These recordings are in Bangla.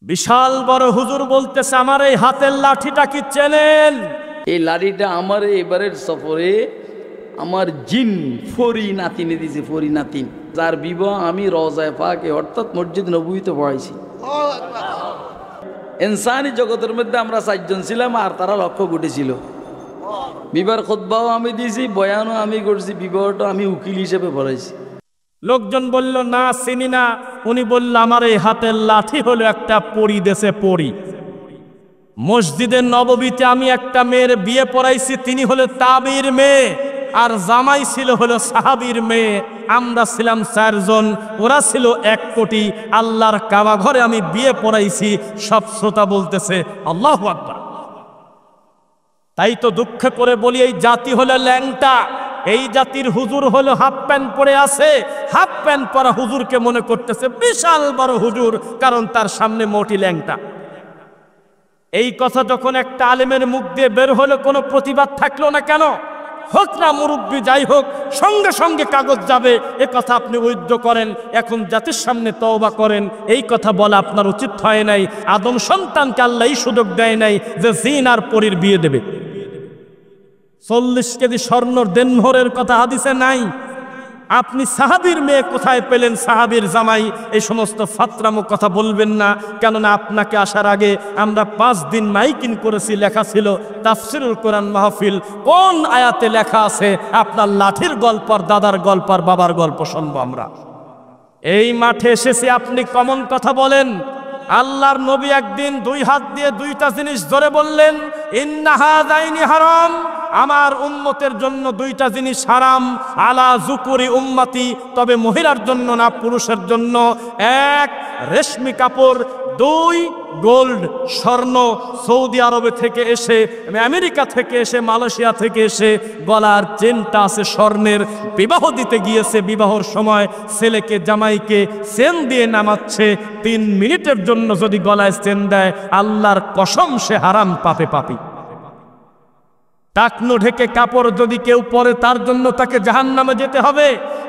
বিশাল বড় হুজুর বলতেছে, আমার এই হাতের লাঠিটা কি চেনেন? এই লাঠিটা আমার এবারের সফরে আমার জিন ফরি নাতিনে দিয়েছে, ফরি নাতিন, যার বিবাহ আমি রওজায়ে পাকে অর্থাৎ মসজিদ নববীতে পড়াইছি। ইনসানি জগতের মধ্যে আমরা 4 জন ছিলাম, আর তারা 1,00,000 কোটি ছিল। বিবাহের খুতবাও আমি দিয়েছি, বয়ানও আমি করছি, বিবাহটা আমি উকিল হিসেবে পড়াইছি। লোকজন বলল, না চিনি না। উনি বলল, আমার এই হাতের লাঠি হলো একটা পরী দেশে পরী। মসজিদের নববীতে আমি একটা মেয়ের বিয়ে পড়াইছি, তিনি হলো তাবির মেয়ে, আর জামাই ছিল হলো সাহাবীর মেয়ে। আমরা ছিলাম 4 জন, ওরা ছিল 1 কোটি। আল্লাহর কাবা ঘরে আমি বিয়ে পড়াইছি। সব শ্রোতা বলতেছে আল্লাহু আকবার। তাই তো দুঃখ করে বলি, এই জাতি হলো ল্যাংটা। এই জাতির হুজুর হলো হাফ প্যান্ট পরে আছে, হাফ প্যান্ট পরা হুজুরকে মনে করতেছে বিশাল বড় হুজুর, কারণ তার সামনে মোটি ল্যাংটা। এই কথা যখন একটা আলেমের মুখ দিয়ে বের হলো, কোনো প্রতিবাদ থাকলো না কেন? হোক না মুরব্বী, যাই হোক, সঙ্গে সঙ্গে কাগজ যাবে। এ কথা আপনি উইথড্র করেন, এখন জাতির সামনে তওবা করেন। এই কথা বলা আপনার উচিত হয় নাই। আদম সন্তানকে আল্লাহ এই সুযোগ দেয় নাই যে জিন আর পরীর বিয়ে দেবে। 40 কেজি স্বর্ণর দেনমোহরের কথা হাদিসে নাই। আপনি সাহাবীর মেয়ে কোথায় পেলেন, সাহাবীর জামাই? এই সমস্ত ফাতরামো কথা বলবেন না, কেননা আপনাকে আসার আগে আমরা 5 দিন মাইকিং করেছি, লেখা ছিল তাফসিরুল কোরআন মাহফিল। কোন আয়াতে লেখা আছে আপনার লাঠির গল্প আর দাদার গল্প আর বাবার গল্প শুনবো আমরা? এই মাঠে এসেছি, আপনি কমন কথা বলেন। আল্লাহর নবী একদিন 2 হাত দিয়ে 2টা জিনিস ধরে বললেন, ইন্না হাযাইনি হারাম, আমার উম্মতের জন্য 2টা জিনিস হারাম, আলা যুকুরি উম্মতি, তবে মহিলার জন্য না, পুরুষের জন্য। 1 রেশমি কাপড়, 2 গোল্ড স্বর্ণ। সৌদি আরবে থেকে এসে, আমেরিকা থেকে এসে, মালয়েশিয়া থেকে এসে গলার চেনটা আছে স্বর্ণের। বিবাহ দিতে গিয়েছে, বিবাহর সময় ছেলেকে জামাইকে চেন দিয়ে নামাচ্ছে। 3 মিনিটের জন্য যদি গলায় চেন দেয়, আল্লাহর কসম সে হারাম পাপে পাপী। টাকনো ঢেকে কাপড় যদি কেউ পরে, তার জন্য তাকে জাহান্নামে যেতে হবে।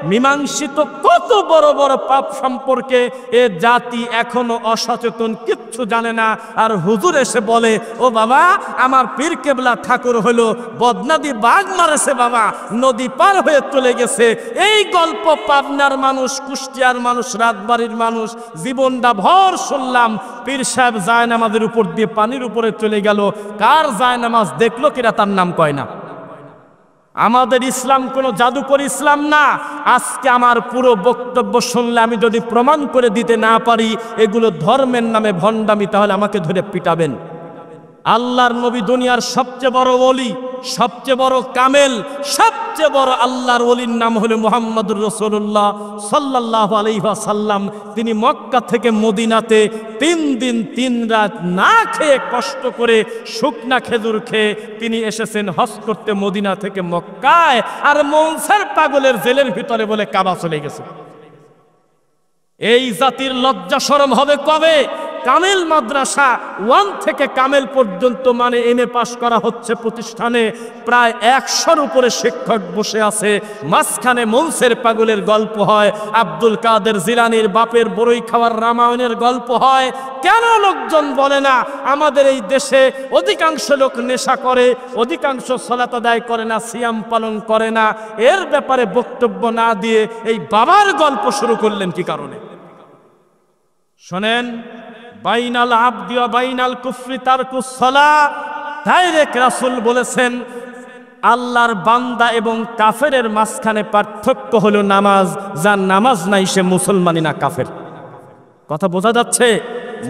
মীমাংসিত কত বড় বড় পাপ সম্পর্কে এ জাতি এখনো অসচেতন, কিচ্ছু জানে না। আর হুজুর এসে বলে, ও বাবা, আমার পীর কেবলা ঠাকুর হলো বদনাদি বাঘ মারেছে বাবা, নদী পার হয়ে চলে গেছে। এই গল্প পাবনার মানুষ, কুষ্টিয়ার মানুষ, রাজবাড়ির মানুষ জীবনটা ভর শুনলাম। পীর সাহেব জায়নামাজের উপর দিয়ে পানির উপরে চলে গেল, কার জায়নামাজ দেখলো কিনা তার নাম কয় না। আমাদের ইসলাম কোনো জাদুকর ইসলাম না। আজকে আমার পুরো বক্তব্য শুনলে আমি যদি প্রমাণ করে দিতে না পারি এগুলো ধর্মের নামে ভণ্ডামি, তাহলে আমাকে ধরে পিটাবেন। আল্লাহর নবী দুনিয়ার সবচেয়ে বড় ওলি, সবচেয়ে বড় কামেল, সবচেয়ে বড় আল্লাহর ওলির নাম হলো মুহাম্মদুর রাসূলুল্লাহ সাল্লাল্লাহু আলাইহি ওয়াসাল্লাম। তিনি মক্কা থেকে মদিনাতে 3 দিন 3 রাত না খেয়ে, কষ্ট করে শুকনা খেজুর খেয়ে তিনি এসেছেন হজ করতে মদিনা থেকে মক্কায়। আর মনসার পাগলের জেলের ভিতরে বলে কাবা চলে গেছে। এই জাতির লজ্জা শরম হবে কবে? কামেল মাদ্রাসা 1 থেকে কামেল পর্যন্ত, মানে এমএ পাশ করা হচ্ছে প্রতিষ্ঠানে, প্রায় 100-র উপরে শিক্ষক বসে আছে। মাঝখানে মনসের পাগলের গল্প হয়, আব্দুল কাদের জিলানীর বাপের বড়ই খাওয়ার রামায়ণের গল্প হয়। কেন লোকজন বলে না আমাদের এই দেশে অধিকাংশ লোক নেশা করে, অধিকাংশ সালাত আদায় করে না, সিয়াম পালন করে না? এর ব্যাপারে বক্তব্য না দিয়ে এই বাবার গল্প শুরু করলেন কি কারণে? শোনেন, বাইনাল আবদি ওয়া বাইনাল কুফরি তারকুস সালাত। ডাইরেক্ট রাসূল বলেছেন, আল্লাহর বান্দা এবং কাফেরের মাঝখানে পার্থক্য হলো নামাজ। যার নামাজ নাই সে মুসলমানই না, কাফের। কথা বোঝা যাচ্ছে?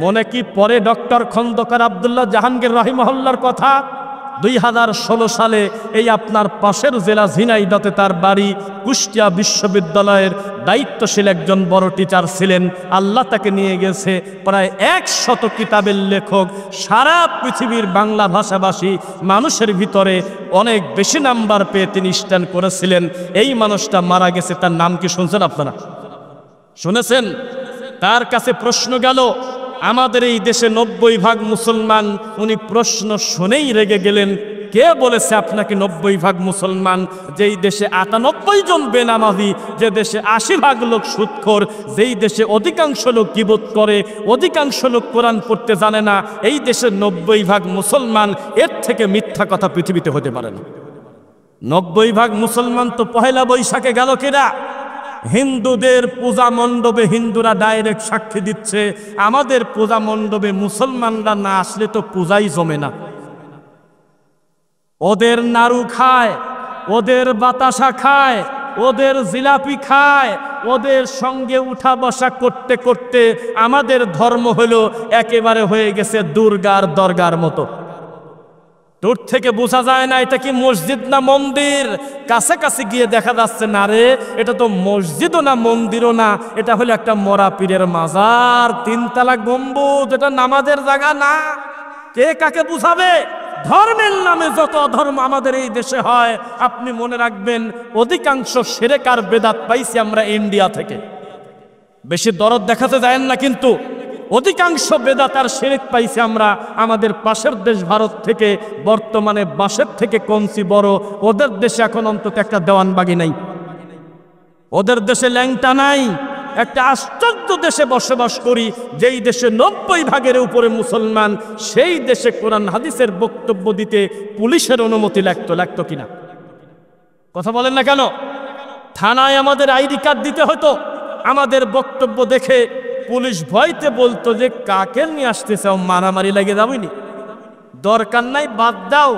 মনে কি পরে ডক্টর খন্দকার আব্দুল্লাহ জাহাঙ্গীর রাহিমাহুল্লাহর কথা? 2016 সালে এই আপনার পাশের জেলা ঝিনাইদহে তার বাড়ি। কুষ্টিয়া বিশ্ববিদ্যালয়ের দায়িত্বশীল একজন বড় টিচার ছিলেন। আল্লাহ তাকে নিয়ে গেছে। প্রায় 100 কিতাবের লেখক, সারা পৃথিবীর বাংলা ভাষাভাষী মানুষের ভিতরে অনেক বেশি নাম্বার পেয়ে তিনি স্ট্যান্ড করেছিলেন। এই মানুষটা মারা গেছে। তার নাম কি শুনছেন আপনারা? শুনেছেন? তার কাছে প্রশ্ন গেল, আমাদের এই দেশে 90% মুসলমান। উনি প্রশ্ন শুনেই রেগে গেলেন। কে বলেছে আপনাকে 90% মুসলমান? যেই দেশে 98 জন বেনামাজি, যে দেশে 80% লোক সুদখোর, যেই দেশে অধিকাংশ লোক গীবত করে, অধিকাংশ লোক কোরআন পড়তে জানে না, এই দেশের 90% মুসলমান। এর থেকে মিথ্যা কথা পৃথিবীতে হতে পারে না। 90% মুসলমান তো পহেলা বৈশাখে গেল কিনা? হিন্দুদের পূজা মণ্ডপে হিন্দুরা ডাইরেক্ট সাক্ষী দিচ্ছে, আমাদের পূজা মণ্ডপে মুসলমানরা না আসলে তো পূজাই জমে না। ওদের নাড়ু খায়, ওদের বাতাসা খায়, ওদের জিলাপি খায়, ওদের সঙ্গে উঠা বসা করতে করতে আমাদের ধর্ম হলো একেবারে হয়ে গেছে দুর্গার দরগার মতো। দূর থেকে বোঝা যায় না এটা কি মসজিদ না মন্দির। কাছে কাছে গিয়ে দেখা যাচ্ছে না রে, এটা তো মসজিদও না মন্দিরও না, এটা হলো একটা মরা পীরের মাজার, 3 তলা গম্বুজ, এটা নামাজের জায়গা না। কে কাকে বুঝাবে? ধর্মের নামে যত অধর্ম আমাদের এই দেশে হয়, আপনি মনে রাখবেন অধিকাংশ শিরক আর বেদাত পাইছি আমরা ইন্ডিয়া থেকে। বেশি দরদ দেখাতে যায় না, কিন্তু অধিকাংশ বেদাত আর শিরক পাইছি আমরা আমাদের পাশের দেশ ভারত থেকে। বর্তমানে বাঁশের থেকে কমছি বড়। ওদের দেশে এখন অন্তত একটা দেওয়ানবাগি নাই, ওদের দেশে ল্যাংটা নাই। একটা আশ্চর্য দেশে বসবাস করি, যেই দেশে 90% উপরে মুসলমান, সেই দেশে কোরআন হাদিসের বক্তব্য দিতে পুলিশের অনুমতি লাগতো কিনা? কথা বলেন না কেন? থানায় আমাদের আইডি কার্ড দিতে হতো। আমাদের বক্তব্য দেখে পুলিশ ভয়তে বলতো যে কাকে নিয়ে আসতেছে, মারামারি লাগে যাবনি, দরকার নাই, বাদ দাও।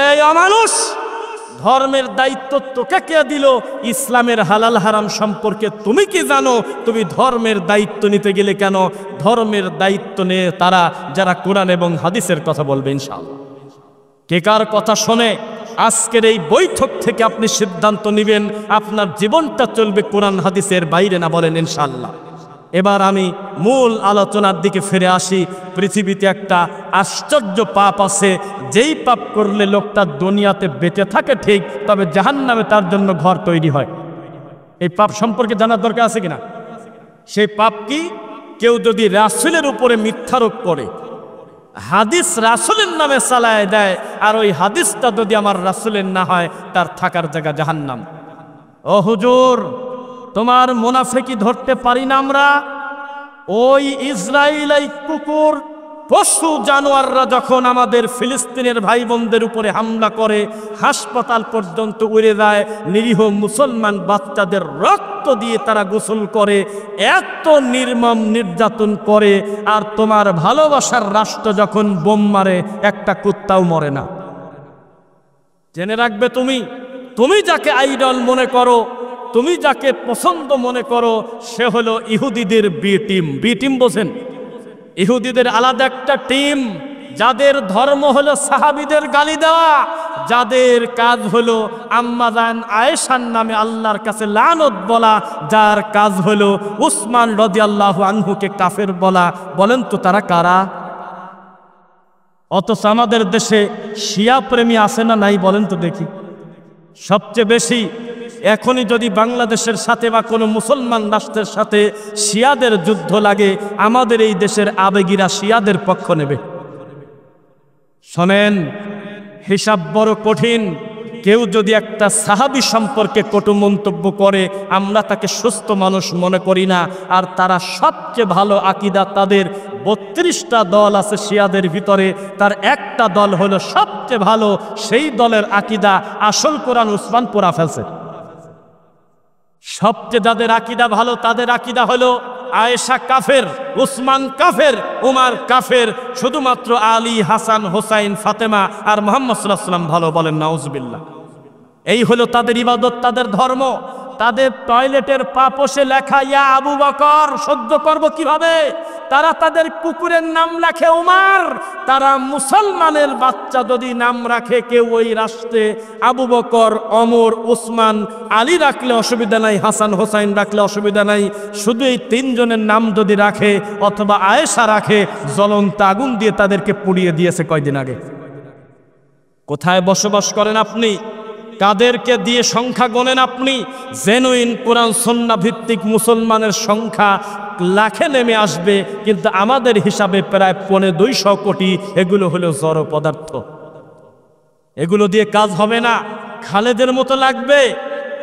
এই অমানুষ, ধর্মের দায়িত্ব তোকে কে দিল? ইসলামের হালাল হারাম সম্পর্কে তুমি কি জানো? তুমি ধর্মের দায়িত্ব নিতে গেলে কেন? ধর্মের দায়িত্ব নিয়ে তারা যারা কোরআন এবং হাদিসের কথা বলবে ইনশাআল্লাহ। কে কার কথা শোনে? আজকের এই বৈঠক থেকে আপনি সিদ্ধান্ত নেবেন আপনার জীবনটা চলবে কোরআন হাদিসের বাইরে না, বলেন ইনশাআল্লাহ। এবার আমি মূল আলোচনার দিকে ফিরে আসি। পৃথিবীতে একটা আশ্চর্য পাপ আছে, যেই পাপ করলে লোকটা দুনিয়াতে বেঁচে থাকে ঠিক, তবে জাহান্নামে তার জন্য ঘর তৈরি হয়। এই পাপ সম্পর্কে জানার দরকার আছে কিনা? সেই পাপ কি? কেউ যদি রাসূলের উপরে মিথ্যারোপ করে, হাদিস রাসূলের নামে চালায় দেয়, আর ওই হাদিসটা যদি আমার রাসূলের না হয়, তার থাকার জায়গা জাহান্নাম। ও হুজুর, তোমার মুনাফিকি ধরতে পারি না আমরা? ওই ইসরায়েল, এই কুকুর, পশু জানোয়াররা যখন আমাদের ফিলিস্তিনের ভাই বোনদের উপরে হামলা করে, হাসপাতাল পর্যন্ত উড়ে যায়, নিরীহ মুসলমান বাচ্চাদের রক্ত দিয়ে তারা গোসল করে, এত নির্মম নির্যাতন করে, আর তোমার ভালোবাসার রাষ্ট্র যখন বোম মারে, একটা কুত্তাও মরে না। জেনে রাখবে, তুমি যাকে আইডল মনে করো, তুমি যাকে পছন্দ মনে করো, সে হলো ইহুদিদের বি টিম। বোঝেন? ইহুদিদের আলাদা একটা টিম, যাদের ধর্ম হলো সাহাবীদের গালি দেওয়া, যাদের কাজ হলো আম্মা জান আয়েশার নামে আল্লাহর কাছে লানত বলা, যার কাজ হলো উসমান রাদিয়াল্লাহু আনহুকে কাফের বলা। বলেন তো তারা কারা? অথচ আমাদের দেশে শিয়া প্রেমী আছে না নাই? বলেন তো দেখি। সবচেয়ে বেশি এখনই যদি বাংলাদেশের সাথে বা কোনো মুসলমান রাষ্ট্রের সাথে শিয়াদের যুদ্ধ লাগে, আমাদের এই দেশের আবেগীরা শিয়াদের পক্ষ নেবে। শোনেন, হিসাব বড় কঠিন। কেউ যদি একটা সাহাবী সম্পর্কে কটু মন্তব্য করে, আমরা তাকে সুস্থ মানুষ মনে করি না। আর তারা সবচেয়ে ভালো আকীদা, তাদের 32টা দল আছে শিয়াদের ভিতরে, তার একটা দল হলো সবচেয়ে ভালো, সেই দলের আকীদা আসল কোরআন উসমান পড়া ফেলছে। সবচেয়ে যাদের আকীদা ভালো, তাদের আকীদা হলো আয়েশা কাফের, উসমান কাফের, উমার কাফের, শুধুমাত্র আলী, হাসান, হোসাইন, ফাতেমা আর মুহাম্মদ সাল্লাল্লাহু আলাইহি ওয়াসাল্লাম ভালো। বলেন নাউজুবিল্লাহ। এই হলো তাদের ইবাদত, তাদের ধর্ম। তাদের টয়লেটের পাপোশে লেখা ইয়া আবু বকর সহ্য করব কিভাবে? তারা তাদের কুকুরের নাম রাখে উমার। তারা মুসলমানের বাচ্চা যদি নাম রাখে কেউ ওই রাষ্ট্রে, আবু বকর, অমর, উসমান, আলী রাখলে অসুবিধা নাই, হাসান হোসাইন রাখলে অসুবিধা নাই। শুধু এই 3 জনের নাম যদি রাখে অথবা আয়েশা রাখে, জ্বলন্ত আগুন দিয়ে তাদেরকে পুড়িয়ে দিয়েছে কয়দিন আগে। কোথায় বসবাস করেন আপনি? কাদেরকে দিয়ে সংখ্যা গোনেন আপনি? জেনুইন কোরআন সুন্নাহ ভিত্তিক মুসলমানের সংখ্যা লাখে নেমে আসবে, কিন্তু আমাদের হিসাবে প্রায় 250 কোটি। এগুলো হলো জড় পদার্থ। এগুলো দিয়ে কাজ হবে না। খালেদের মতো লাগবে।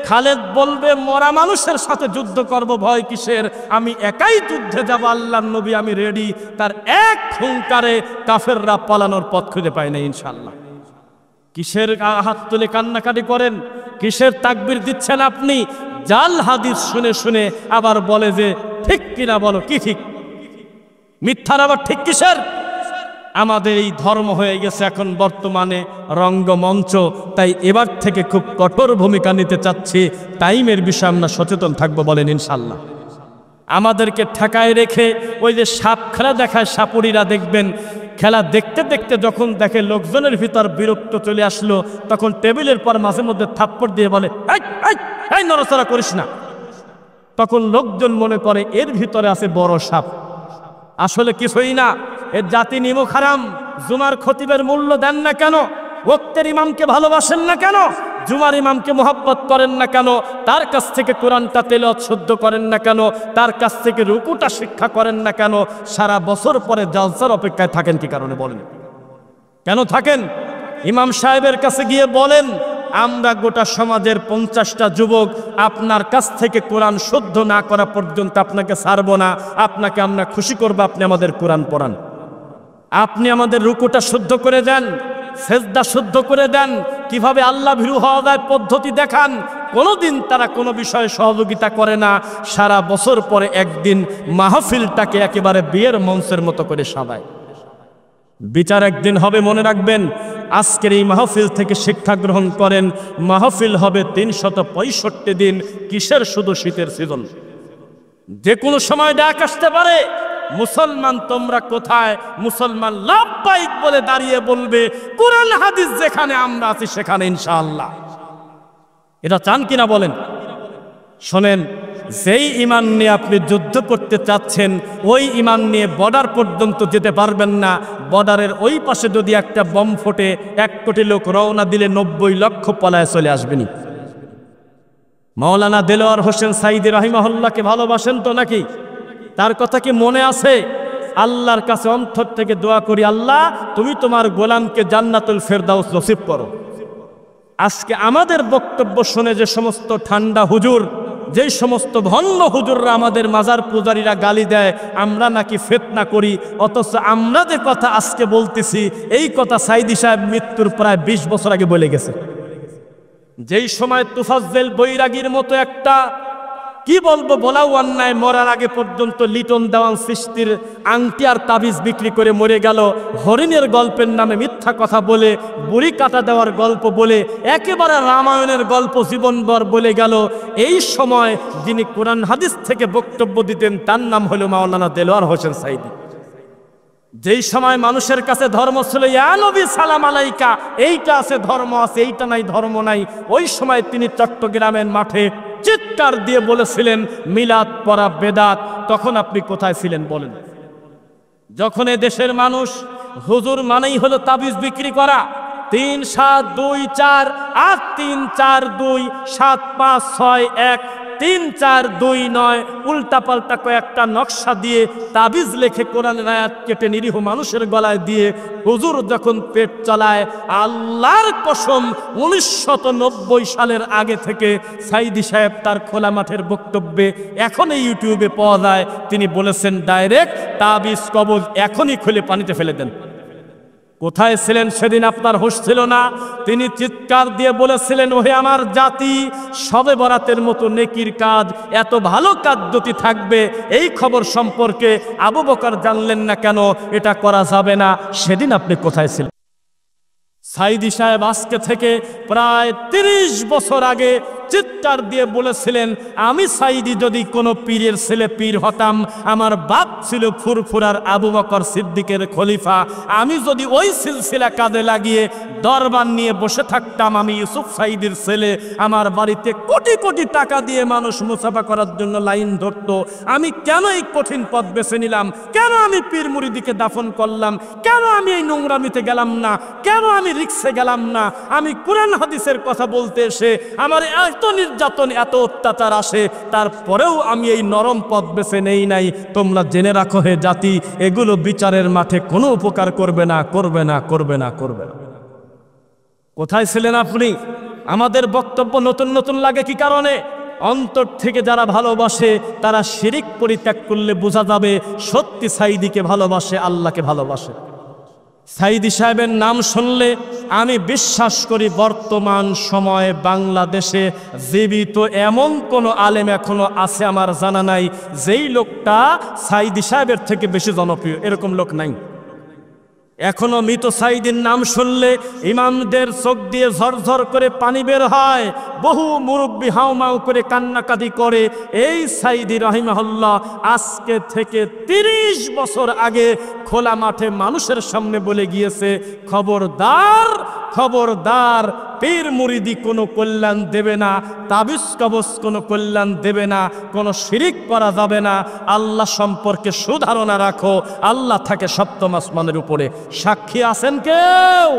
খালেদ বলবে মরা মানুষের সাথে যুদ্ধ করব, ভয় কিসের, আমি একাই যুদ্ধে যাব, আল্লাহর নবী আমি রেডি। তার এক হুঙ্কারে কাফেররা পালানোর পথ খুঁজে পায় না ইনশাআল্লাহ। কিসের হাত তুলে কান্নাকাটি করেন, কিসের তাকবীর দিচ্ছেন আপনি? জাল হাদিস শুনে শুনে আবার বলে যে ঠিক কিনা বলো, কি ঠিক? মিথ্যার আবার ঠিক কিসের? আমাদের এই ধর্ম হয়ে গেছে এখন বর্তমানে রঙ্গমঞ্চ। তাই এবার থেকে খুব কঠোর ভূমিকা নিতে চাচ্ছি। টাইমের বিষয়ে আমরা সচেতন থাকবো, বলেন ইনশাল্লাহ। আমাদেরকে ঠেকায় রেখে ওই যে সাপ খেলা দেখায় সাপুরিরা, দেখবেন খেলা দেখতে দেখতে যখন দেখে লোকজনের ভিতর বিরক্ত চলে আসলো, তখন টেবিলের পর মাঝে মধ্যে থাপ্পড় দিয়ে বলে এই নড়াচড়া করিস না। তখন লোকজন মনে করে এর ভিতরে আছে বড় সাপ। আসলে কিছুই না, এর জাতি নিমুখ হারাম। জুমার খতিবের মূল্য দেন না কেন? ওয়াক্তের ইমামকে ভালোবাসেন না কেন? জুমার ইমামকে মোহাব্বত করেন না কেন? তার কাছ থেকে কোরআনটা তেলাওয়াত শুদ্ধ করেন না কেন? তার কাছ থেকে রুকুটা শিক্ষা করেন না কেন? সারা বছর পরে জালসার অপেক্ষায় থাকেন কি কারণে বলেন? কেন থাকেন? ইমাম সাহেবের কাছে গিয়ে বলেন, আমরা গোটা সমাজের 50টা যুবক আপনার কাছ থেকে কোরআন শুদ্ধ না করা পর্যন্ত আপনাকে ছাড়ব না। আপনাকে আমরা খুশি করব, আপনি আমাদের কোরআন পড়ান, আপনি আমাদের রুকুটা শুদ্ধ করে দেন, সেজদা শুদ্ধ করে দেন, কিভাবে আল্লাহ ভীরু হওয়া যায় পদ্ধতি দেখান। কোনোদিন তারা কোনো বিষয়ে সহযোগিতা করে না। সারা বছর পরে একদিন মাহফিলটাকে একেবারে বিয়ের মঞ্চের মতো করে সাজায়। বিচার একদিন হবে, মনে রাখবেন। আজকের এই মাহফিল থেকে শিক্ষা গ্রহণ করেন। মাহফিল হবে 365 দিন। কিসের শুধু শীতের সিজন? যে কোনো সময় ডাক আসতে পারে, মুসলমান তোমরা কোথায়? মুসলমান লাব্বাইক বলে দাঁড়িয়ে বলবে, কোরআন হাদিস যেখানে আমরা আছি সেখানে ইনশাআল্লাহ। এটা চান কিনা বলেন? শোনেন, যেই ঈমান নিয়ে আপনি যুদ্ধ করতে চাচ্ছেন, ওই ঈমান নিয়ে বর্ডার পর্যন্ত যেতে পারবেন না। বর্ডারের ওই পাশে যদি একটা বম ফোটে, 1 কোটি লোক রওনা দিলে 90 লক্ষ পলায় চলে আসবেনি। মাওলানা দেলোয়ার হোসেন সাইদি রাহিমাহুল্লাহকে ভালোবাসেন তো নাকি? তার কথা কি মনে আছে? আল্লাহর কাছে অন্তর থেকে দোয়া করি, আল্লাহ তুমি তোমার গোলামকে জান্নাতুল ফেরদাউস নসিব করো। আজকে আমাদের বক্তব্য শুনে যে সমস্ত ঠান্ডা হুজুর, যেই সমস্ত ভণ্ড হুজুররা আমাদের মাজার পূজারীরা গালি দেয় আমরা নাকি ফিতনা করি, অথচ আমরা যে কথা আজকে বলতেছি এই কথা সাইদি সাহেব মৃত্যুর প্রায় 20 বছর আগে বলে গেছে। যেই সময় তুফাজ্জেল বৈরাগীর মতো একটা, কি বলবো, বলাও অন্যায়, মরার আগে পর্যন্ত লিটন দেওয়ান সৃষ্টির আংটি আর তাবিজ বিক্রি করে মরে গেল। হরিণের গল্পের নামে মিথ্যা কথা বলে, বুড়ি কাটা দেওয়ার গল্প বলে, একেবারে রামায়ণের গল্প জীবনভর বলে গেল। এই সময় যিনি কোরআন হাদিস থেকে বক্তব্য দিতেন তার নাম হলো মাওলানা দেলোয়ার হোসেন সাইদি। যেই সময় মানুষের কাছে ধর্ম ছিল ইয়া নবী সালাম আলাইকা, এইটা আছে ধর্ম আছে, এইটা নাই ধর্ম নাই, ওই সময় তিনি চট্টগ্রামের মাঠে চিৎকার দিয়ে বলেছিলেন মিলাদ পড়া বেদাত। তখন আপনি কোথায় ছিলেন বলেন? যখন এ দেশের মানুষ হুজুর মানেই হলো তাবিজ বিক্রি করা, 3 7 2 4 8 3 4 2 7 5 6 1 3 4 2 9 উল্টা পাল্টা কয়েকটা নকশা দিয়ে তাবিজ লেখে কোরআনের আয়াত কেটে নিরীহ মানুষের গলায় দিয়ে হুজুর যখন পেট চালায়, আল্লাহর কসম 1990 সালের আগে থেকে সাইদি সাহেব তার খোলা মাঠের বক্তব্যে এখন এই ইউটিউবে পাওয়া যায়, তিনি বলেছেন ডাইরেক্ট তাবিজ কবজ এখনই খুলে পানিতে ফেলে দেন। কোথায় ছিলেন সেদিন? আপনার হুঁশ ছিল না? তিনি চিৎকার দিয়ে বলেছিলেন, ওহে আমার জাতি, শবে বরাতের মতো নেকির কাজ, এত ভালো কাজ যদি থাকবে, এই খবর সম্পর্কে আবু বকর জানলেন না কেন? এটা করা যাবে না। সেদিন আপনি কোথায় ছিলেন? সাইদি সাহেব আজকে থেকে প্রায় 30 বছর আগে চিৎকার দিয়ে বলেছিলেন, আমি সাইদি যদি কোনো পীরের ছেলে পীর হতাম, আমার বাপ ছিল ফুরফুরার আবু বকর সিদ্দিকের খলিফা, আমি যদি ওই সিলসিলা কাজে লাগিয়ে দরবার নিয়ে বসে থাকতাম, আমি ইউসুফ সাইদির ছেলে, আমার বাড়িতে কোটি কোটি টাকা দিয়ে মানুষ মুসাফা করার জন্য লাইন ধরত, আমি কেন এই কঠিন পথ বেছে নিলাম? কেন আমি পীর মুরিদিকে দাফন করলাম? কেন আমি এই নোংরামিতে গেলাম না? কেন আমি রিক্সে গেলাম না? আমি কোরআন হাদিসের কথা বলতে এসে আমার এত নির্যাতন এত অত্যাচার আসে, তারপরেও আমি এই নরম পথ বেছে নেই নাই। তোমরা জেনে রাখো হে জাতি, এগুলো বিচারের মাঠে কোনো উপকার করবে না, করবে না, করবে না, করবে না। কোথায় ছিলেন আপনি? আমাদের বক্তব্য নতুন নতুন লাগে কি কারণে? অন্তর থেকে যারা ভালোবাসে তারা শিরিক পরিত্যাগ করলে বোঝা যাবে সত্যি সাইদিকে ভালোবাসে, আল্লাহকে ভালোবাসে। সাইদি সাহেবের নাম শুনলে আমি বিশ্বাস করি বর্তমান সময়ে বাংলাদেশে জীবিত এমন কোনো আলেম এখনো আছে আমার জানা নাই যেই লোকটা সাইদি সাহেবের থেকে বেশি জনপ্রিয়, এরকম লোক নাই। এখনো মৃত সাইদির নাম শুনলে ইমামদের চোখ দিয়ে ঝরঝর করে পানি বের হয়, বহু মুরব্বী হাউমাউ করে কান্নাকাটি করে। এই সাইদি রহিমাহুল্লাহ আজকে থেকে 30 বছর আগে খোলা মাঠে মানুষের সামনে বলে গিয়েছে, খবরদার খবরদার, পীর মুরিদি কোনো কল্যাণ দেবে না, তাবিজ কবজ কোনো কল্যাণ দেবে না, কোনো শিরিক করা যাবে না, আল্লাহ সম্পর্কে সুধারণা রাখো, আল্লাহ থাকে সপ্তম আসমানের উপরে। সাক্ষী আছেন কেউ?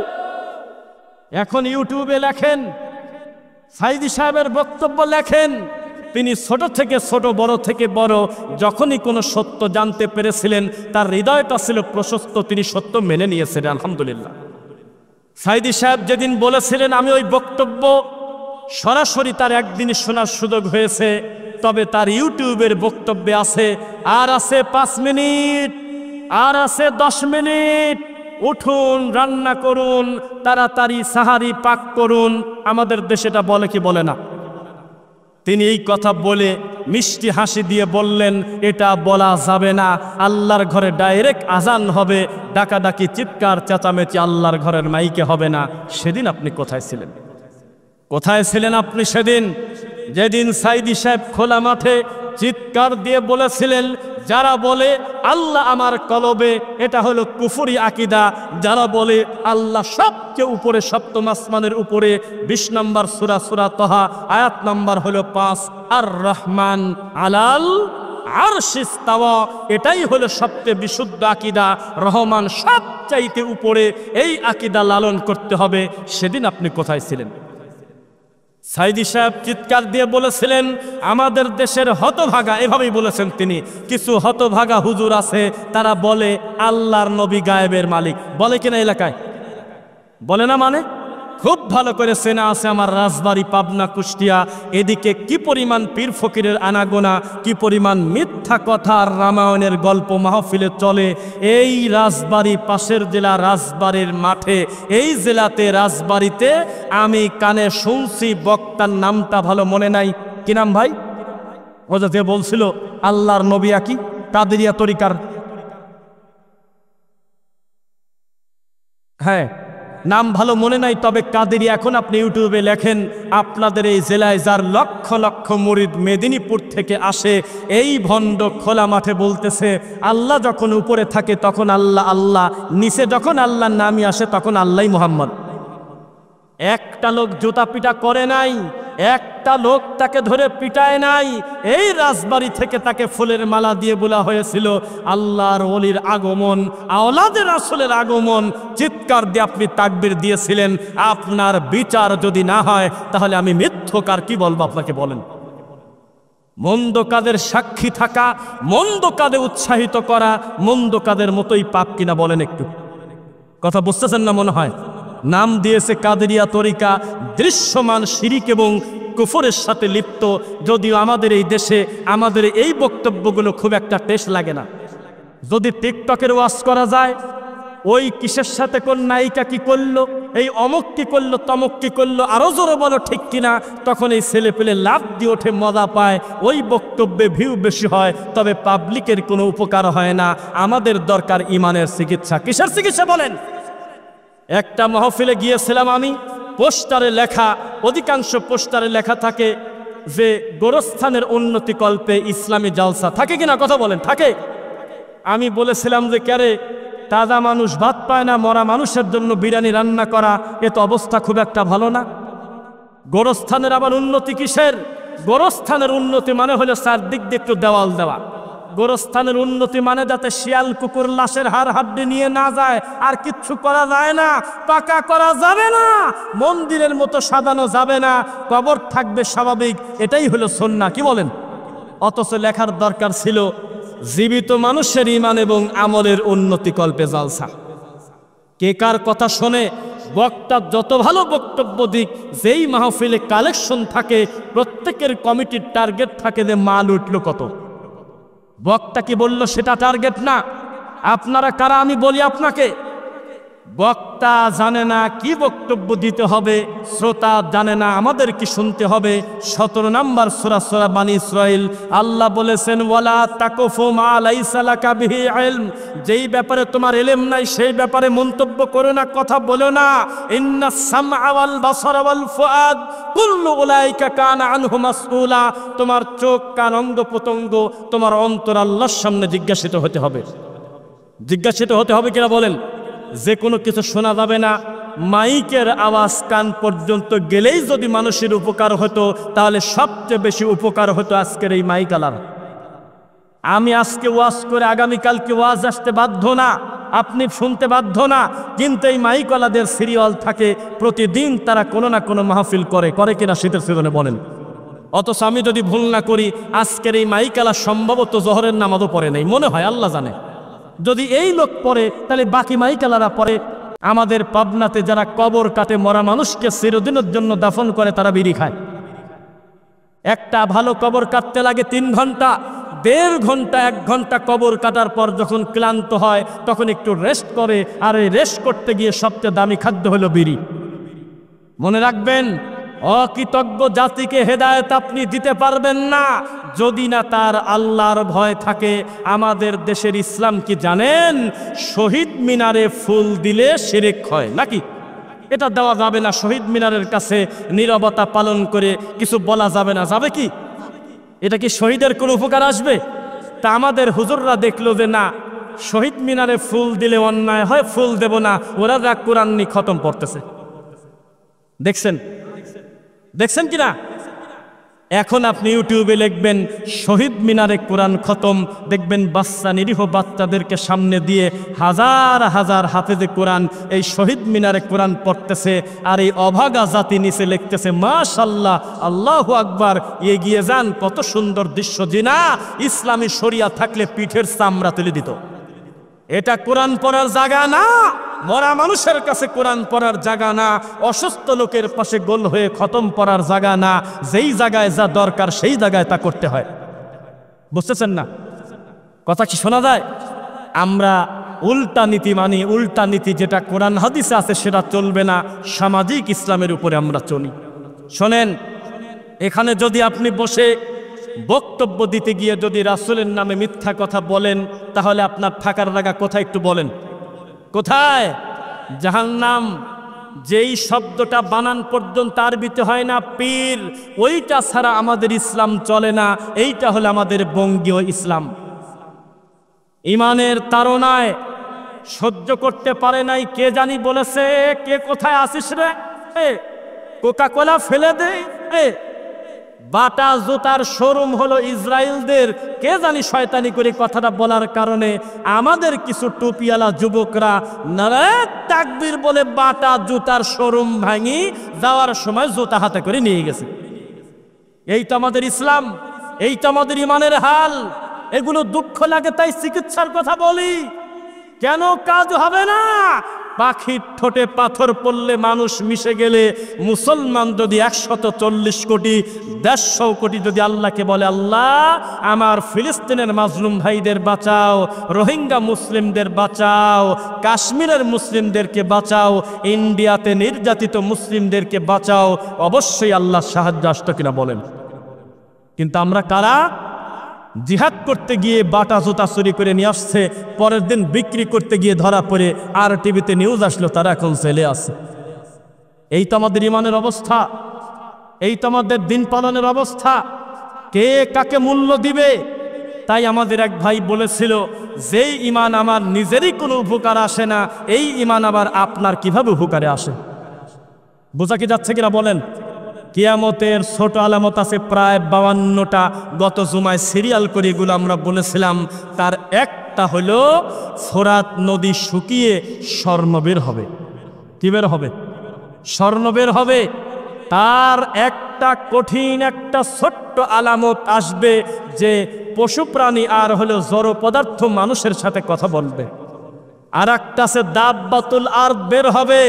এখন ইউটিউবে লেখেন, সাইদি সাহেবের বক্তব্য লেখেন। তিনি ছোট থেকে ছোট, বড় থেকে বড়, যখনই কোনো সত্য জানতে পেরেছিলেন তার হৃদয়টা ছিল প্রশস্ত, তিনি সত্য মেনে নিয়েছিলেন, আলহামদুলিল্লাহ। সাইদি সাহেব যেদিন বলেছিলেন, আমি ওই বক্তব্য সরাসরি তার একদিনই শোনার সুযোগ হয়েছে, তবে তার ইউটিউবের বক্তব্যে আছে, আর আছে 5 মিনিট, আর আছে 10 মিনিট, উঠুন, রান্না করুন, তাড়াতাড়ি সাহারি পাক করুন। আমাদের দেশে এটা বলে কি বলে না? তিনি এই কথা বলে মিষ্টি হাসি দিয়ে বললেন, এটা বলা যাবে না, আল্লাহর ঘরে ডাইরেক্ট আজান হবে, ডাকাডাকি চিৎকার চেঁচামেচি আল্লাহর ঘরের মাইকে হবে না। সেদিন আপনি কোথায় ছিলেন? কোথায় ছিলেন আপনি সেদিন, যেদিন সাইদি সাহেব খোলা মাঠে চিৎকার দিয়ে বলেছিলেন, যারা বলে আল্লাহ আমার কলবে, এটা হলো কুফরি আকিদা। যারা বলে আল্লাহ সবচেয়ে উপরে, সপ্তম আসমানের উপরে, 20 নম্বর সূরা, সূরা তাহা, আয়াত নম্বর হলো 5, আর রহমান আলাল আরশিস তাওয়া, এটাই হলো সবচেয়ে বিশুদ্ধ আকিদা, রহমান সবচাইতে উপরে, এই আকিদা লালন করতে হবে। সেদিন আপনি কোথায় ছিলেন? সাইদি সাহেব চিৎকার দিয়ে বলেছিলেন, আমাদের দেশের হতভাগা, এভাবেই বলেছেন তিনি, কিছু হতভাগা হুজুর আছে, তারা বলে আল্লাহর নবী গায়েবের মালিক। বলে কিনা এলাকায়? বলে না মানে? খুব ভালো করে চেনা আছে আমার রাজবাড়ী, পাবনা, কুষ্টিয়া, এদিকে কি পরিমাণ পীর ফকিরের আনাগোনা, কি পরিমাণ মিথ্যা কথা আর রামায়ণের গল্প মাহফিলে চলে। এই রাজবাড়ী পাশের জেলা রাজবাড়ির মাঠে, এই জেলাতে রাজবাড়িতে আমি কানে শুনছি, বক্তার নামটা ভালো মনে নাই, কি নাম ভাই? ও যে বলছিল আল্লাহর নবী কি কাদেরিয়া তরিকার, হ্যাঁ নাম ভালো মনে নাই, তবে কাদেরি। এখন আপনি ইউটিউবে লেখেন, আপনাদের এই জেলায় যার লক্ষ লক্ষ মুরিদ মেদিনীপুর থেকে আসে, এই ভণ্ড খোলা মাঠে বলতেছে আল্লাহ যখন উপরে থাকে তখন আল্লাহ আল্লাহ, নিচে যখন আল্লাহর নামই আসে তখন আল্লাহ মুহাম্মদ। একটা লোক জুতা পিটা করে নাই, একটা লোক তাকে ধরে পিটায় নাই। এই রাজবাড়ি থেকে তাকে ফুলের মালা দিয়ে বলা হয়েছিল আল্লাহর ওলির আগমন, আওলাদে রাসূলের আগমন। চিৎকার দিয়ে আপনি তাকবীর দিয়েছিলেন। আপনার বিচার যদি না হয় তাহলে আমি মিথ্যকার কি বলবো আপনাকে? বলেন, মন্দ কাদের সাক্ষী থাকা, মন্দ কাজে উৎসাহিত করা মন্দ কাদের মতোই পাপ কিনা? বলেন একটু, কথা বুঝতেছেন না মনে হয়? নাম দিয়েছে কাদেরিয়া তরিকা, দৃশ্যমান শিরিক এবং কুফরের সাথে লিপ্ত। যদিও আমাদের এই দেশে আমাদের এই বক্তব্যগুলো খুব একটা টেস্ট লাগে না। যদি টিকটকের ওয়াজ করা যায়, ওই কিসের সাথে কোন নায়িকা কি করলো, এই অমুক কি করলো, তমক কি করলো, আরো জোরে বলো ঠিক কিনা, তখন এই ছেলে পেলে লাভ দিয়ে ওঠে, মজা পায়, ওই বক্তব্যে ভিউ বেশি হয়, তবে পাবলিকের কোনো উপকার হয় না। আমাদের দরকার ইমানের চিকিৎসা। কিসের চিকিৎসা বলেন? একটা মাহফিলে গিয়েছিলাম আমি, পোস্টারে লেখা, অধিকাংশ পোস্টারে লেখা থাকে যে গোরস্থানের উন্নতি কল্পে ইসলামী জালসা, থাকে কিনা কথা বলেন? থাকে। আমি বলেছিলাম যে ক্যারে, তাজা মানুষ ভাত পায় না, মরা মানুষের জন্য বিরিয়ানি রান্না করা, এ তো অবস্থা খুব একটা ভালো না। গোরস্থানের আবার উন্নতি কিসের? গোরস্থানের উন্নতি মানে হলো চারদিক দিয়ে একটু দেওয়াল দেওয়া। গোরস্থানের উন্নতি মানে যাতে শিয়াল কুকুর লাশের হাড় হাড্ডি নিয়ে না যায়, আর কিচ্ছু করা যায় না। পাকা করা যাবে না, মন্দিরের মতো সাজানো যাবে না, কবর থাকবে স্বাভাবিক, এটাই হলো সুন্নাহ। কি বলেন? অথচ লেখার দরকার ছিল জীবিত মানুষের ঈমান এবং আমলের উন্নতি কল্পে জালসা। কে কার কথা শোনে বক্তা যত ভালো বক্তব্য দিক, যেই মাহফিলে কালেকশন থাকে প্রত্যেকের কমিটির টার্গেট থাকে যে মাল উঠল কত। বক্তা কি বলল সেটা টার্গেট না। আপনারা কারা আমি বলি আপনাকে, বক্তা জানে না কি বক্তব্য দিতে হবে, শ্রোতা জানে না আমাদের কি শুনতে হবে। 17 নম্বর সূরা বানী ইসরাইল আল্লাহ বলেছেন, ওয়ালা তাকুফু মা লাইসা লাকা বিহি ইলম, যেই ব্যাপারে তোমার ইলম নাই সেই ব্যাপারে মন্তব্য করো না, কথা বলো না। ইন্নাস সামআ ওয়াল বাসারা ওয়াল ফুআদ কুল্লু উলাইকা কানা আনহু মাসউলা, তোমার চোখ, কান, অঙ্গ প্রত্যঙ্গ, তোমার অন্তর আল্লাহর সামনে জিজ্ঞাসিত হতে হবে। জিজ্ঞাসিত হতে হবে কিনা বলেন? যে কোনো কিছু শোনা যাবে না। মাইকের আওয়াজ কান পর্যন্ত গেলেই যদি মানুষের উপকার হতো, তাহলে সবচেয়ে বেশি উপকার হতো আজকের এই মাইক আলার। আমি আজকে ওয়াজ করে আগামীকালকে ওয়াজ আসতে বাধ্য না, আপনি শুনতে বাধ্য না, কিন্তু এই মাইকওয়ালাদের সিরিয়াল থাকে, প্রতিদিন তারা কোনো না কোনো মাহফিল করে কিনা শীতের সিজনে বলেন। অথচ আমি যদি ভুল না করি আজকের এই মাইকালা সম্ভবত জোহরের নামাজও পড়ে নাই, মনে হয়, আল্লাহ জানে। যদি এই লোক পড়ে তাহলে বাকি মাইকালারা পড়ে। আমাদের পাবনাতে যারা কবর কাটে, মরা মানুষকে চিরদিনের জন্য দাফন করে, তারা বিড়ি খায়। একটা ভালো কবর কাটতে লাগে 3 ঘন্টা, 1.5 ঘন্টা 1 ঘন্টা কবর কাটার পর যখন ক্লান্ত হয় তখন একটু রেস্ট করে, আর এই রেস্ট করতে গিয়ে সবচেয়ে দামি খাদ্য হলো বিড়ি। মনে রাখবেন, অকৃতজ্ঞ জাতিকে হেদায়েত আপনি দিতে পারবেন না যদি না তার আল্লাহর ভয় থাকে। আমাদের দেশের ইসলাম কি জানেন? শহীদ মিনারে ফুল দিলে শিরক হয় নাকি? এটা দেওয়া যাবে না। শহীদ মিনারের কাছে নীরবতা পালন করে কিছু বলা যাবে না, যাবে কি? এটা কি শহীদের কোনো উপকার আসবে? তা আমাদের হুজুররা দেখলো যে না, শহীদ মিনারে ফুল দিলে অন্যায় হয়, ফুল দেব না, ওরা যা কোরআন নিয়ে খতম পড়তেছে। দেখছেন কিনা? এখন আপনি ইউটিউবে লিখবেন শহীদ মিনারে কোরআন খতম, দেখবেন বাচ্চা, নিরীহ বাচ্চাদেরকে সামনে দিয়ে হাজার হাজার হাফেজে কোরআন এই শহীদ মিনারে কোরআন পড়তেছে, আর এই অভাগা জাতি নিচে লিখতেছে মাশাআল্লাহ, আল্লাহু আকবার, এগিয়ে যান। কত সুন্দর দৃশ্য! জিনা ইসলামী শরিয়া থাকলে পিঠের চামড়া তুলে দিত। এটা কোরআন পড়ার জায়গা না, মরা মানুষের কাছে কোরআন পড়ার জায়গা না, অসুস্থ লোকের পাশে গোল হয়ে খতম পড়ার জায়গা না। যেই জায়গায় যা দরকার সেই জায়গায় তা করতে হয়। বুঝতেছেন না? কথা কি শোনা যায়? আমরা উল্টা নীতি মানি, উল্টা নীতি যেটা কোরআন হাদিসে আছে সেটা চলবে না, সামাজিক ইসলামের উপরে আমরা চলি। শোনেন, এখানে যদি আপনি বসে বক্তব্য দিতে গিয়ে যদি রাসূলের নামে মিথ্যা কথা বলেন, তাহলে আপনার থাকার জায়গা কোথায় একটু বলেন? কোথায়? জাহান্নাম। যেই শব্দটা বানান পর্যন্ত আরবিতে হয় না পীর, ওইটা ছাড়া আমাদের ইসলাম চলে না। এইটা হলো আমাদের বঙ্গীয় ইসলাম। ইমানের তাড়নায় সহ্য করতে পারে নাই, কে জানি বলেছে, কে কোথায় আসিস রে, কোকা কোলা ফেলে দে। বাটা জুতার শোরুম হলো ইসরায়েলদের, কে জানি শয়তানি করে কথাটা বলার কারণে আমাদের কিছু টুপিওয়ালা যুবকরা নারায়ে তাকবীর বলে বাটা জুতার শোরুম ভাঙি যাওয়ার সময় জুতা হাতে করে নিয়ে গেছে। এই তো আমাদের ইসলাম, এই তো আমাদের ইমানের হাল। এগুলো দুঃখ লাগে তাই চিকিৎসার কথা বলি। কেন কাজ হবে না? পাখির ঠোঁটে পাথর পড়লে মানুষ মিশে গেলে মুসলমান যদি 140 কোটি 150 কোটি যদি আল্লাহকে বলে, আল্লাহ আমার ফিলিস্তিনের মাজলুম ভাইদের বাঁচাও, রোহিঙ্গা মুসলিমদের বাঁচাও, কাশ্মীরের মুসলিমদেরকে বাঁচাও, ইন্ডিয়াতে নির্যাতিত মুসলিমদেরকে বাঁচাও, অবশ্যই আল্লাহ সাহায্য আসতো কিনা বলেন। কিন্তু আমরা কারা? জিহাদ করতে গিয়ে বাটা জুতা চুরি করে নিয়ে আসছে, পরের দিন বিক্রি করতে গিয়ে ধরা পড়ে আর টিভিতে নিউজ আসলো তারা এখন জেলে আছে। এই তো আমাদের ইমানের অবস্থা, এই তো আমাদের দিন পালনের অবস্থা। কে কাকে মূল্য দিবে? তাই আমাদের এক ভাই বলেছিল, যেই ইমান আমার নিজেরই কোনো উপকার আসে না, এই ইমান আবার আপনার কিভাবে উপকারে আসে? বোঝা কি যাচ্ছে কিনা বলেন? কিয়ামতের ছোট আলামত আছে প্রায় 52টা। গত জুমায় সিরিয়াল করে এগুলো আমরা বলেছিলাম। তার একটা হলো ফোরাত নদী শুকিয়ে স্বর্ণ বের হবে। কি বের হবে? স্বর্ণ বের হবে। তার একটা কঠিন একটা ছোট্ট আলামত আসবে যে পশু প্রাণী আর হলো জড় পদার্থ মানুষের সাথে কথা বলবে। আর একটা আছে দাব্বাতুল আরদ বের হবে,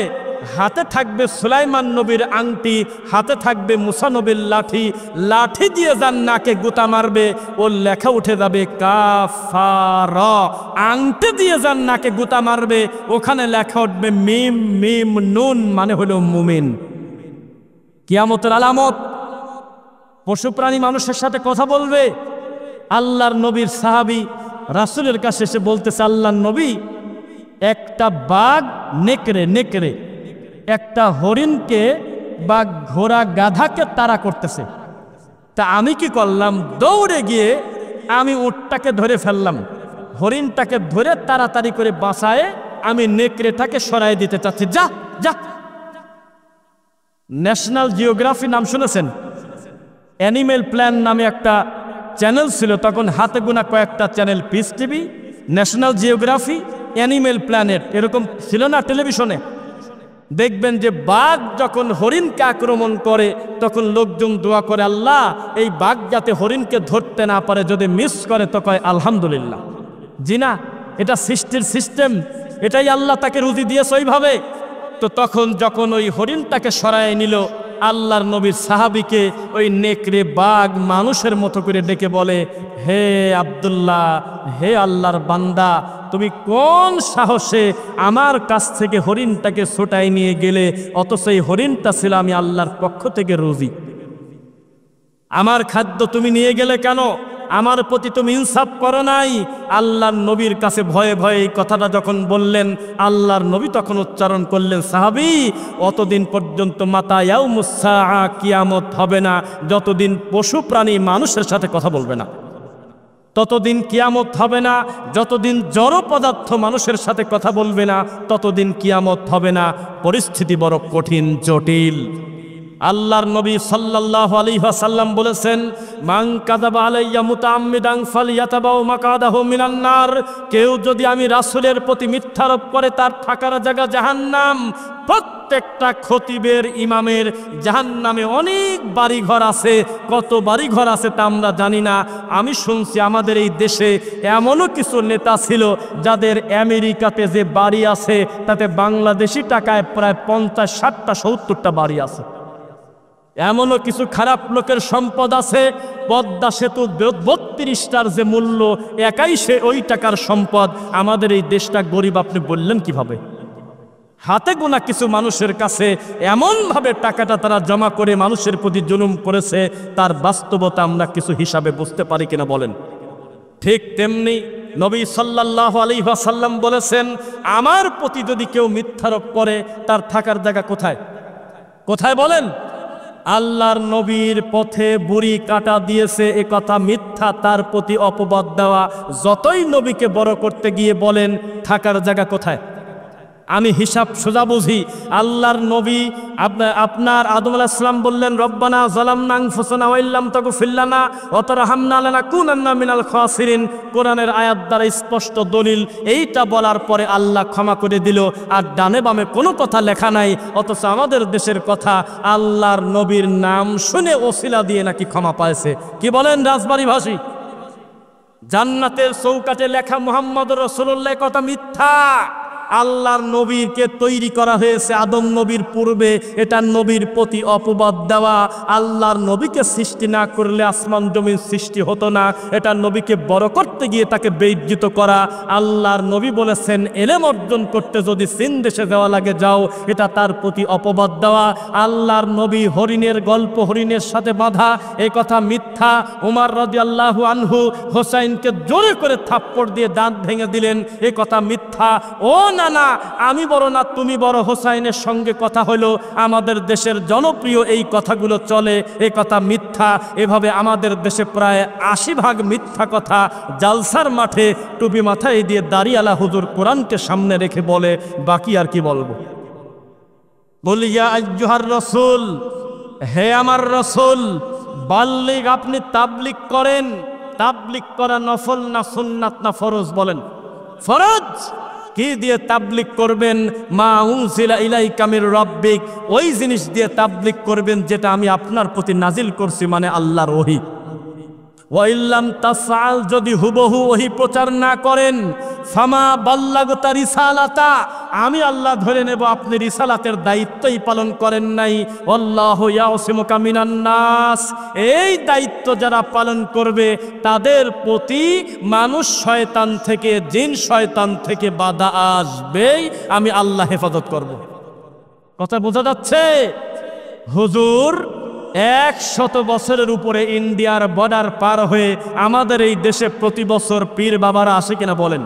হাতে থাকবে সুলাইমান নবীর আংটি, হাতে থাকবে মুসা নবীর লাঠি, লাঠি দিয়ে যার নাকে গুতা মারবে ওর লেখা উঠে যাবে কাফারা, আংটি দিয়ে যার নাকে গুতা মারবে ওখানে লেখা উঠবে মিম মিম নুন, মানে হলো মুমিন। কিয়ামতের আলামত, পশু প্রাণী মানুষের সাথে কথা বলবে। আল্লাহর নবীর সাহাবী রাসূলের কাছে এসে বলতেছে, আল্লাহর নবী, একটা বাঘ নেকড়ে একটা হরিণকে বা ঘোড়া গাধাকে তাড়া করতেছে, তা আমি কি করলাম? দৌড়ে গিয়ে আমি উটটাকে ধরে ফেললাম, হরিণটাকে ধরে তাড়াতাড়ি করে বাঁচায়ে আমি নেকড়েটাকে সরাই দিতে চাচ্ছি, যা যা। ন্যাশনাল জিওগ্রাফি নাম শুনেছেন? অ্যানিমেল প্ল্যান নামে একটা চ্যানেল ছিল, তখন হাতে গোনা কয়েকটা channel, piece TV, national geography, animal planet, এরকম ছিল না টেলিভিশনে? দেখবেন যে বাঘ যখন হরিণকে আক্রমণ করে তখন লোকজন দোয়া করে, আল্লাহ এই বাঘ যাতে হরিণকে ধরতে না পারে, যদি মিস করে তো কয় আলহামদুলিল্লাহ। জি না, এটা সৃষ্টির সিস্টেম, এটাই আল্লাহ তাকে রুজি দিয়েছে ওইভাবে। তো তখন যখন ওই হরিণটাকে সরায় নিল, আল্লাহর নবীর সাহাবীকে ওই নেকড়ে বাঘ মানুষের মতো করে ডেকে বলে, হে আব্দুল্লাহ, হে আল্লাহর বান্দা, তুমি কোন সাহসে আমার কাছ থেকে হরিণটাকে ছোটাই নিয়ে গেলে? অথচ এই হরিণটা ছিল আমি আল্লাহর পক্ষ থেকে রুজি, আমার খাদ্য তুমি নিয়ে গেলে কেন? আমার প্রতি তুমি ইনসাফ করো নাই। আল্লাহর নবীর কাছে ভয়ে ভয়ে এই কথাটা যখন বললেন, আল্লাহর নবী তখন উচ্চারণ করলেন, সাহাবী, অতদিন পর্যন্ত মাতা ইয়াউমুস সাআ, কিয়ামত হবে না যতদিন পশু প্রাণী মানুষের সাথে কথা বলবে না, ততদিন কিয়ামত হবে না। যতদিন জড় পদার্থ মানুষের সাথে কথা বলবে না ততদিন কিয়ামত হবে না। পরিস্থিতি বড় কঠিন, জটিল। আল্লাহর নবী সাল্লাল্লাহু আলাইহি ওয়াসাল্লাম বলেছেন, মান কাযাবা আলাইয়া মুতাআম্মিদান ফালইয়াতাবাউ মাকাদাহু মিনান নার, কেউ যদি আমি রাসূলের প্রতি মিথ্যারোপ করে তার থাকার জায়গা জাহান্নাম। প্রত্যেকটা খতিবের, ইমামের জাহান্নামে অনেক বাড়িঘর আছে, কত বাড়িঘর আছে তা আমরা জানি না। আমি শুনছি আমাদের এই দেশে এমনও কিছু নেতা ছিল যাদের আমেরিকাতে যে বাড়ি আছে তাতে বাংলাদেশি টাকায় প্রায় 50, 60টা, 70টা বাড়ি আছে। এমনও কিছু খারাপ লোকের সম্পদ আছে, পদ্মা সেতু 32টার যে মূল্য, একাই সে ওই টাকার সম্পদ। আমাদের এই দেশটা গরিব আপনি বললেন কিভাবে? হাতে গোনা কিছু মানুষের কাছে এমনভাবে টাকাটা তারা জমা করে মানুষের প্রতি জুলুম করেছে, তার বাস্তবতা আমরা কিছু হিসাবে বুঝতে পারি কিনা বলেন? ঠিক তেমনি নবী সাল্লাল্লাহু আলাইহি ওয়াসাল্লাম বলেছেন, আমার প্রতি যদি কেউ মিথ্যারোপ করে তার থাকার জায়গা কোথায়? কোথায় বলেন? আল্লাহর নবীর পথে বুড়ি কাটা দিয়েছে এ কথা মিথ্যা, তার প্রতি অপবাদ দেওয়া। যতই নবীকে বড় করতে গিয়ে বলেন, থাকার জায়গা কোথায়? আমি হিসাব সোজা বুঝি। আল্লাহর নবী আপনার আদম আলাইহিস সালাম বললেন, রব্বানা যালামনা আনফুসানা ওয়া ইল্লাম তাগফির লানা ওয়া তারহামনা লানাকুনান্না মিনাল খাসিরিন। কোরআনের আয়াত দ্বারা স্পষ্ট দলিল। এইটা বলার পরে আল্লাহ ক্ষমা করে দিল, আর ডানে বামে কোনো কথা লেখা নাই। অথচ আমাদের দেশের কথা, আল্লাহর নবীর নাম শুনে ওসিলা দিয়ে নাকি ক্ষমা পাইছে। কি বলেন রাজবাড়ী ভাষী? জান্নাতের চৌকাঠে লেখা মুহাম্মদুর রাসূলুল্লাহ, কথা মিথ্যা। আল্লাহর নবীকে তৈরি করা হয়েছে আদম নবীর পূর্বে, এটা নবীর প্রতি অপবাদ দেওয়া। আল্লাহর নবীকে সৃষ্টি না করলে আসমান জমিন সৃষ্টি হতো না, এটা নবীকে বড় করতে গিয়ে তাকে বেইজ্জত করা। আল্লাহর নবী বলেছেন, এলেম অর্জন করতে যদি চীন দেশে যাওয়া লাগে যাও, এটা তার প্রতি অপবাদ দেওয়া। আল্লাহর নবী হরিণের গল্প, হরিণের সাথে বাঁধা, এই কথা মিথ্যা। উমর রাদিয়াল্লাহু আনহু হোসাইনকে জোরে করে থাপ্পড় দিয়ে দাঁত ভেঙে দিলেন, এই কথা মিথ্যা। ও না না, আমি বড় না তুমি বড়, হোসাইনের সঙ্গে কথা হলো। আমাদের দেশের জনপ্রিয় এই কথাগুলো চলে, এই কথা মিথ্যা। এভাবে আমাদের দেশে প্রায় 80 ভাগ মিথ্যা কথা জালসার মাঠে টুপি মাথায় দিয়ে দাড়িওয়ালা হুজুর কোরআনকে সামনে রেখে বলে। বাকি আর কি বলবো? বলি, ইয়া আইয়ুহার রাসূল, হে আমার রাসূল, বাল্লিগ, আপনি তাবলিগ করেন। তাবলিগ করা নফল না সুন্নাত না ফরজ? বলেন। ফরজ। কি দিয়ে তাবলিগ করবেন? মা উনজিলা ইলাইকা মির রাব্বিক, ওই জিনিস দিয়ে তাবলিগ করবেন যেটা আমি আপনার প্রতি নাজিল করছি, মানে আল্লাহর ওহী। ওয়াইল্লাম তাফআল, যদি হুবহু ওহী প্রচার না করেন, ফামা বাল্লাগতা রিসালাতা, আমি আল্লাহ ধরে নেব আপনি রিসালাতের দায়িত্বই পালন করেন নাই। আল্লাহু ইয়াসিমুকা মিনান নাস, এই দায়িত্ব যারা পালন করবে তাদের প্রতি মানুষ শয়তান থেকে, জিন শয়তান থেকে বাধা আসবেই, আমি আল্লাহ হেফাজত করব। কথা বোঝা যাচ্ছে? হুজুর 100 বছরের উপরে ইন্ডিয়ার বর্ডার পার হয়ে আমাদের এই দেশে প্রতি বছর পীর বাবারা আসে কিনা বলেন?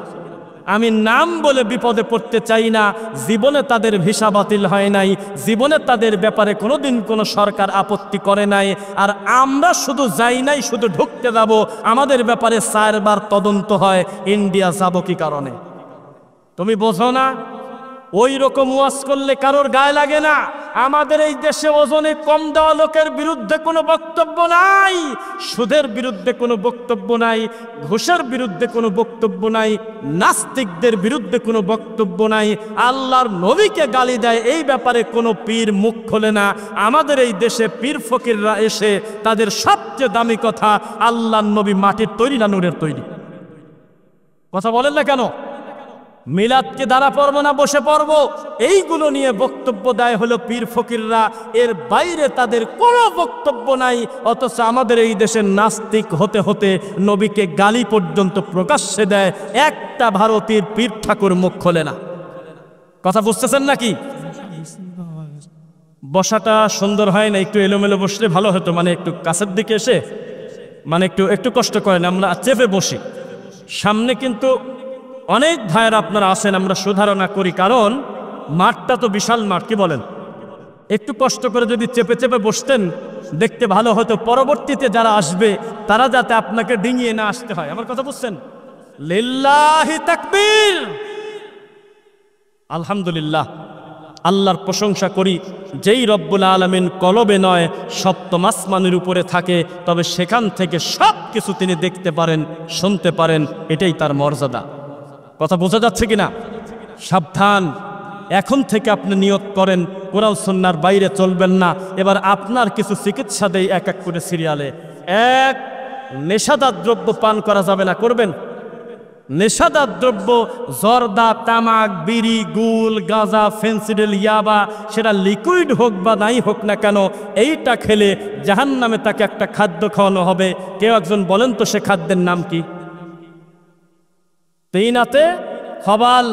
আমি নাম বলে বিপদে পড়তে চাই না, জীবনে তাদের ভিসা বাতিল হয় নাই, জীবনে তাদের ব্যাপারে কোনোদিন কোনো সরকার আপত্তি করে নাই। আর আমরা শুধু যাই নাই, শুধু ঢুকতে যাব, আমাদের ব্যাপারে 4 বার তদন্ত হয়। ইন্ডিয়া যাব কি কারণে? তুমি বোঝো না? ওই রকম ওয়াজ করলে কারোর গায়ে লাগে না। আমাদের এই দেশে ওজনে কম দেওয়া লোকের বিরুদ্ধে কোনো বক্তব্য নাই, সুদের বিরুদ্ধে কোনো বক্তব্য নাই, ঘুষের বিরুদ্ধে কোনো বক্তব্য নাই, নাস্তিকদের বিরুদ্ধে কোনো বক্তব্য নাই। আল্লাহর নবীকে গালি দেয়, এই ব্যাপারে কোনো পীর মুখ খোলে না। আমাদের এই দেশে পীর ফকিররা এসে তাদের সবচেয়ে দামি কথা, আল্লাহর নবী মাটির তৈরি না নূরের তৈরি? কথা বলেন না কেন? মিলাদকে দ্বারা পড়বো না বসে পড়বো, এইগুলো নিয়ে বক্তব্য দেয় হলো পীর ফকিররা, এর বাইরে তাদের কোনো বক্তব্য নাই। অথচ আমাদের এই দেশের নাস্তিক হতে হতে নবীকে গালি পর্যন্ত প্রকাশ্যে দেয়, একটা ভারতীয় পীর ঠাকুর মুখ খোলে না। কথা বুঝতেছেন নাকি? বসাটা সুন্দর হয় না, একটু এলোমেলো বসলে ভালো হতো, মানে একটু কাছের দিকে এসে, মানে একটু কষ্ট করেন, আমরা চেপে বসি। সামনে কিন্তু অনেক ভাইয়ের আপনারা আছেন, আমরা সুধারণা করি, কারণ মাঠটা তো বিশাল মাঠ, কি বলেন? একটু কষ্ট করে যদি চেপে চেপে বসতেন দেখতে ভালো হতো, পরবর্তীতে যারা আসবে তারা যাতে আপনাকে ডিঙিয়ে না আসতে হয়। আমার কথা বুঝছেন? লিল্লাহি তাকবীর, আলহামদুলিল্লাহ। আল্লাহর প্রশংসা করি, যেই রব্বুল আলামিন কলবে নয় সপ্তম আসমানের উপরে থাকে, তবে সেখান থেকে সব কিছু তিনি দেখতে পারেন, শুনতে পারেন, এটাই তার মর্যাদা। কথা বোঝা যাচ্ছে কিনা? সাবধান, এখন থেকে আপনি নিয়ত করেন কোরআন সুন্নাহর বাইরে চলবেন না। এবার আপনার কিছু চিকিৎসা দেই এক এক করে সিরিয়ালে। 1, নেশাদার দ্রব্য পান করা যাবে না, করবেন? নেশাদার দ্রব্য জর্দা, তামাক, বিড়ি, গুল, গাঁজা, ফেন্সিডিল, ইয়াবা, সেটা লিকুইড হোক বা নাই হোক না কেন, এইটা খেলে জাহান্নামে তাকে একটা খাদ্য খাওয়ানো হবে। কেউ একজন বলেন তো সে খাদ্যের নাম কি? তিনাতে খবাল।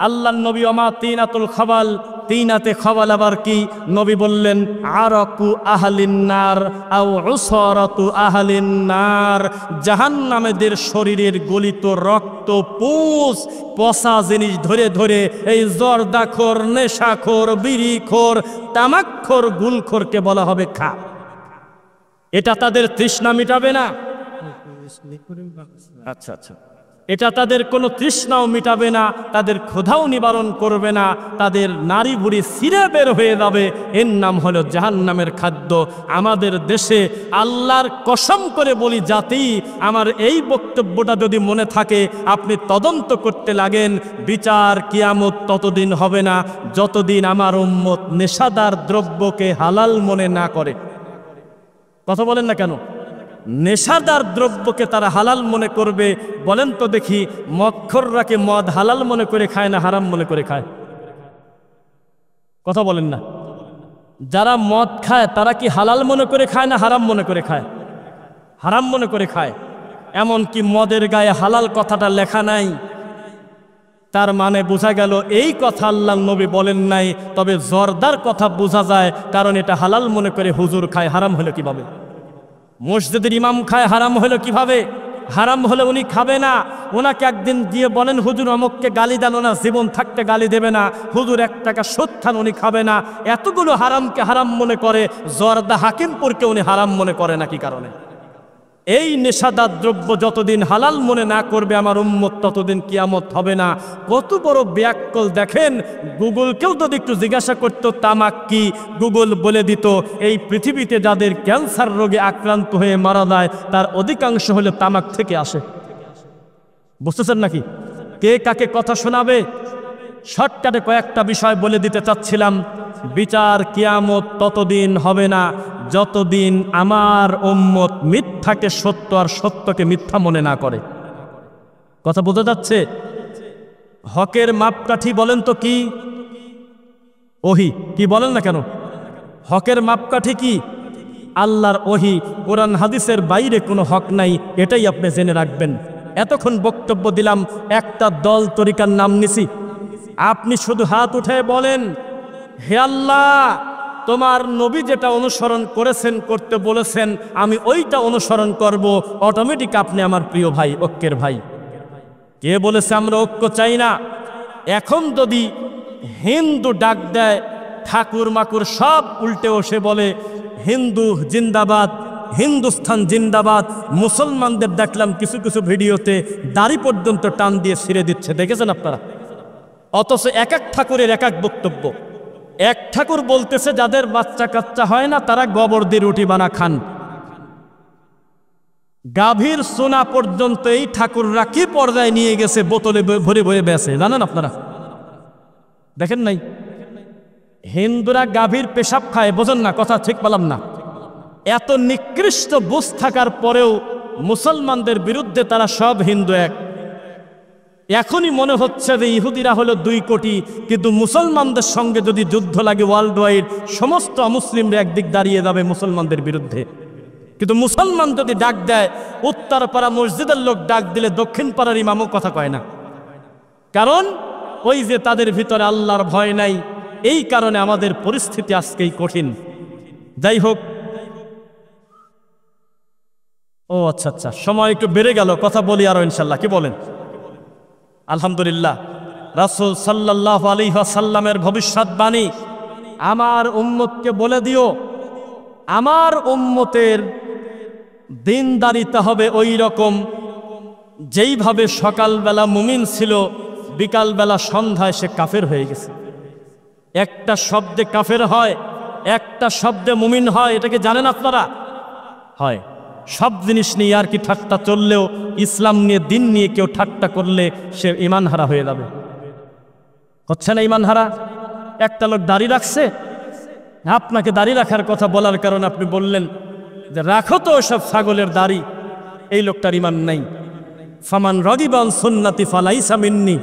আল্লাহ নবী ওমা তিনাতুল খবাল, তিনাতে খবাল আবার কি? নবী বললেন আরাকু আহলিন নার আও উসরাতু আহলিন নার, জাহান্নামীদের শরীরের গলিত রক্ত, পুষ, পচা জিনিস ধরে ধরে এই জর্দাখোর, নেশাখোর, বিড়িখোর, তামাকখোর, গুলখোরকে বলা হবে খা। এটা তাদের তৃষ্ণা মিটাবে না। আচ্ছা আচ্ছা, এটা তাদের কোনো তৃষ্ণাও মিটাবে না, তাদের ক্ষুধাও নিবারণ করবে না, তাদের নারী বুড়ি ছিঁড়ে বের হয়ে যাবে। এর নাম হলো জাহান্নামের খাদ্য। আমাদের দেশে আল্লাহর কসম করে বলি, জাতি, আমার এই বক্তব্যটা যদি মনে থাকে, আপনি তদন্ত করতে লাগেন, বিচার কিয়ামত ততদিন হবে না যতদিন আমার উম্মত নেশাদার দ্রব্যকে হালাল মনে না করে। কথা বলেন না কেন? নেশাদার দ্রব্যকে তারা হালাল মনে করবে। বলেন তো দেখি, মদখোররাকে মদ হালাল মনে করে খায় না হারাম মনে করে খায়? কথা বলেন না। যারা মদ খায় তারা কি হালাল মনে করে খায় না হারাম মনে করে খায়? হারাম মনে করে খায়। এমন কি মদের গায়ে হালাল কথাটা লেখা নাই। তার মানে বোঝা গেল এই কথা আল্লাহ নবী বলেন নাই, তবে জর্দার কথা বোঝা যায়, কারণ এটা হালাল মনে করে হুজুর খায়। হারাম হলো কিভাবে? মসজিদের ইমাম খায়, হারাম হলো কিভাবে? হারাম হলে উনি খাবে না। ওনাকে একদিন দিয়ে বলেন হুজুর অমুককে গালি দেন না, জীবন থাকতে গালি দেবে না, হুজুর 1 টাকা সুদ খান, উনি খাবে না। এতগুলো হারামকে হারাম মনে করে, জর্দা হাকিমপুরকে উনি হারাম মনে করে না। কি কারণে? এই নেশাদার দ্রব্য যতদিন হালাল মনে না করবে আমার উম্মত, ততদিন কিয়ামত হবে না। কত বড় ব্যাককল দেখেন। গুগলকেও যদি একটু জিজ্ঞাসা করতো তামাক কি, গুগল বলে দিত এই পৃথিবীতে যাদের ক্যান্সার রোগে আক্রান্ত হয়ে মারা যায় তার অধিকাংশ হলে তামাক থেকে আসে। বুঝতেছেন নাকি? কে কাকে কথা শোনাবে? শর্টকাটে কয়েকটা বিষয় বলে দিতে চাচ্ছিলাম। বিচার কিয়ামত ততদিন হবে না যতদিন আমার উম্মত মিথ্যাকে সত্য আর সত্যকে মিথ্যা মনে না করে। কথা বোঝা যাচ্ছে? হকের মাপকাঠি বলেন তো কি? ওহি। কি বলেন না কেন? হকের মাপকাঠি কি? আল্লাহর ওহি। কোরআন হাদিসের বাইরে কোনো হক নাই, এটাই আপনি জেনে রাখবেন। এতক্ষণ বক্তব্য দিলাম, একটা দল তরিকার নাম নিছি। আপনি শুধু হাত উঠে বলেন, হে আল্লাহ, তোমার নবী যেটা অনুসরণ করেছেন, করতে বলেছেন, আমি ওইটা অনুসরণ করব। অটোমেটিক আপনি আমার প্রিয় ভাই, ঐক্যের ভাই। কে বলেছে আমরা ঐক্য চাই না? এখন যদি হিন্দু ডাক দেয়, ঠাকুর মাকুর সব উল্টে বসে বলে হিন্দু জিন্দাবাদ, হিন্দুস্তান জিন্দাবাদ। মুসলমানদের দেখলাম কিছু কিছু ভিডিওতে দাড়ি পর্যন্ত টান দিয়ে ছিঁড়ে দিচ্ছে, দেখেছেন আপনারা? অথচ এক এক ঠাকুরের এক এক বক্তব্য। এক ঠাকুর বলতেছে যাদের বাচ্চা কাচ্চা হয় না তারা গোবর দিয়ে রুটি বানা খান। গাভীর সোনা পর্যন্ত এই ঠাকুররা কি পর্যায়ে নিয়ে গেছে, বোতলে ভরে ভরে বেছে, জানেন আপনারা? দেখেন নাই? হিন্দুরা গাভীর পেশাব খায়, বোঝেন না? কথা ঠিক বললাম না? এত নিকৃষ্ট বুঝ থাকার পরেও মুসলমানদের বিরুদ্ধে তারা সব হিন্দু এক। এখনই মনে হচ্ছে যে ইহুদিরা হলো 2 কোটি, কিন্তু মুসলমানদের সঙ্গে যদি যুদ্ধ লাগে ওয়ার্ল্ড ওয়াইড, সমস্ত মুসলিমরা একদিক দাঁড়িয়ে যাবে মুসলমানদের বিরুদ্ধে। কিন্তু মুসলমান যদি ডাক দেয়, উত্তরপাড়া মসজিদের লোক ডাক দিলে দক্ষিণ পাড়ার ইমামও কথা কয় না। কারণ ওই যে তাদের ভিতরে আল্লাহর ভয় নাই। এই কারণে আমাদের পরিস্থিতি আজকেই কঠিন। যাই হোক, ও আচ্ছা আচ্ছা, সময় একটু বেড়ে গেল, কথা বলি আরো ইনশাল্লাহ। কি বলেন? আলহামদুলিল্লাহ। রাসূল সাল্লাল্লাহু আলাইহি ওয়াসাল্লামের ভবিষ্যৎবাণী, আমার উম্মতকে বলে দিও, আমার উম্মতের দিনদারিতা হবে ওই রকম যেইভাবে সকালবেলা মুমিন ছিল, বিকালবেলা সন্ধ্যায় সে কাফের হয়ে গেছে। একটা শব্দে কাফের হয়, একটা শব্দে মুমিন হয়। এটাকে জানেন আপনারা? হয়। সব জিনিস নিয়ে আর কি ঠাট্টা চললেও, ইসলাম নিয়ে, দিন নিয়ে কেউ ঠাট্টা করলে সে ঈমান হারা হয়ে যাবে। হচ্ছে না ঈমান হারা? একটা লোক দাড়ি রাখছে, আপনাকে দাড়ি রাখার কথা বলার কারণে আপনি বললেন যে রাখো তো ওসব ছাগলের দাড়ি। এই লোকটার ঈমান নাই। ফামান রাগিবা আন সুন্নতি ফালাইসা মিন্নি।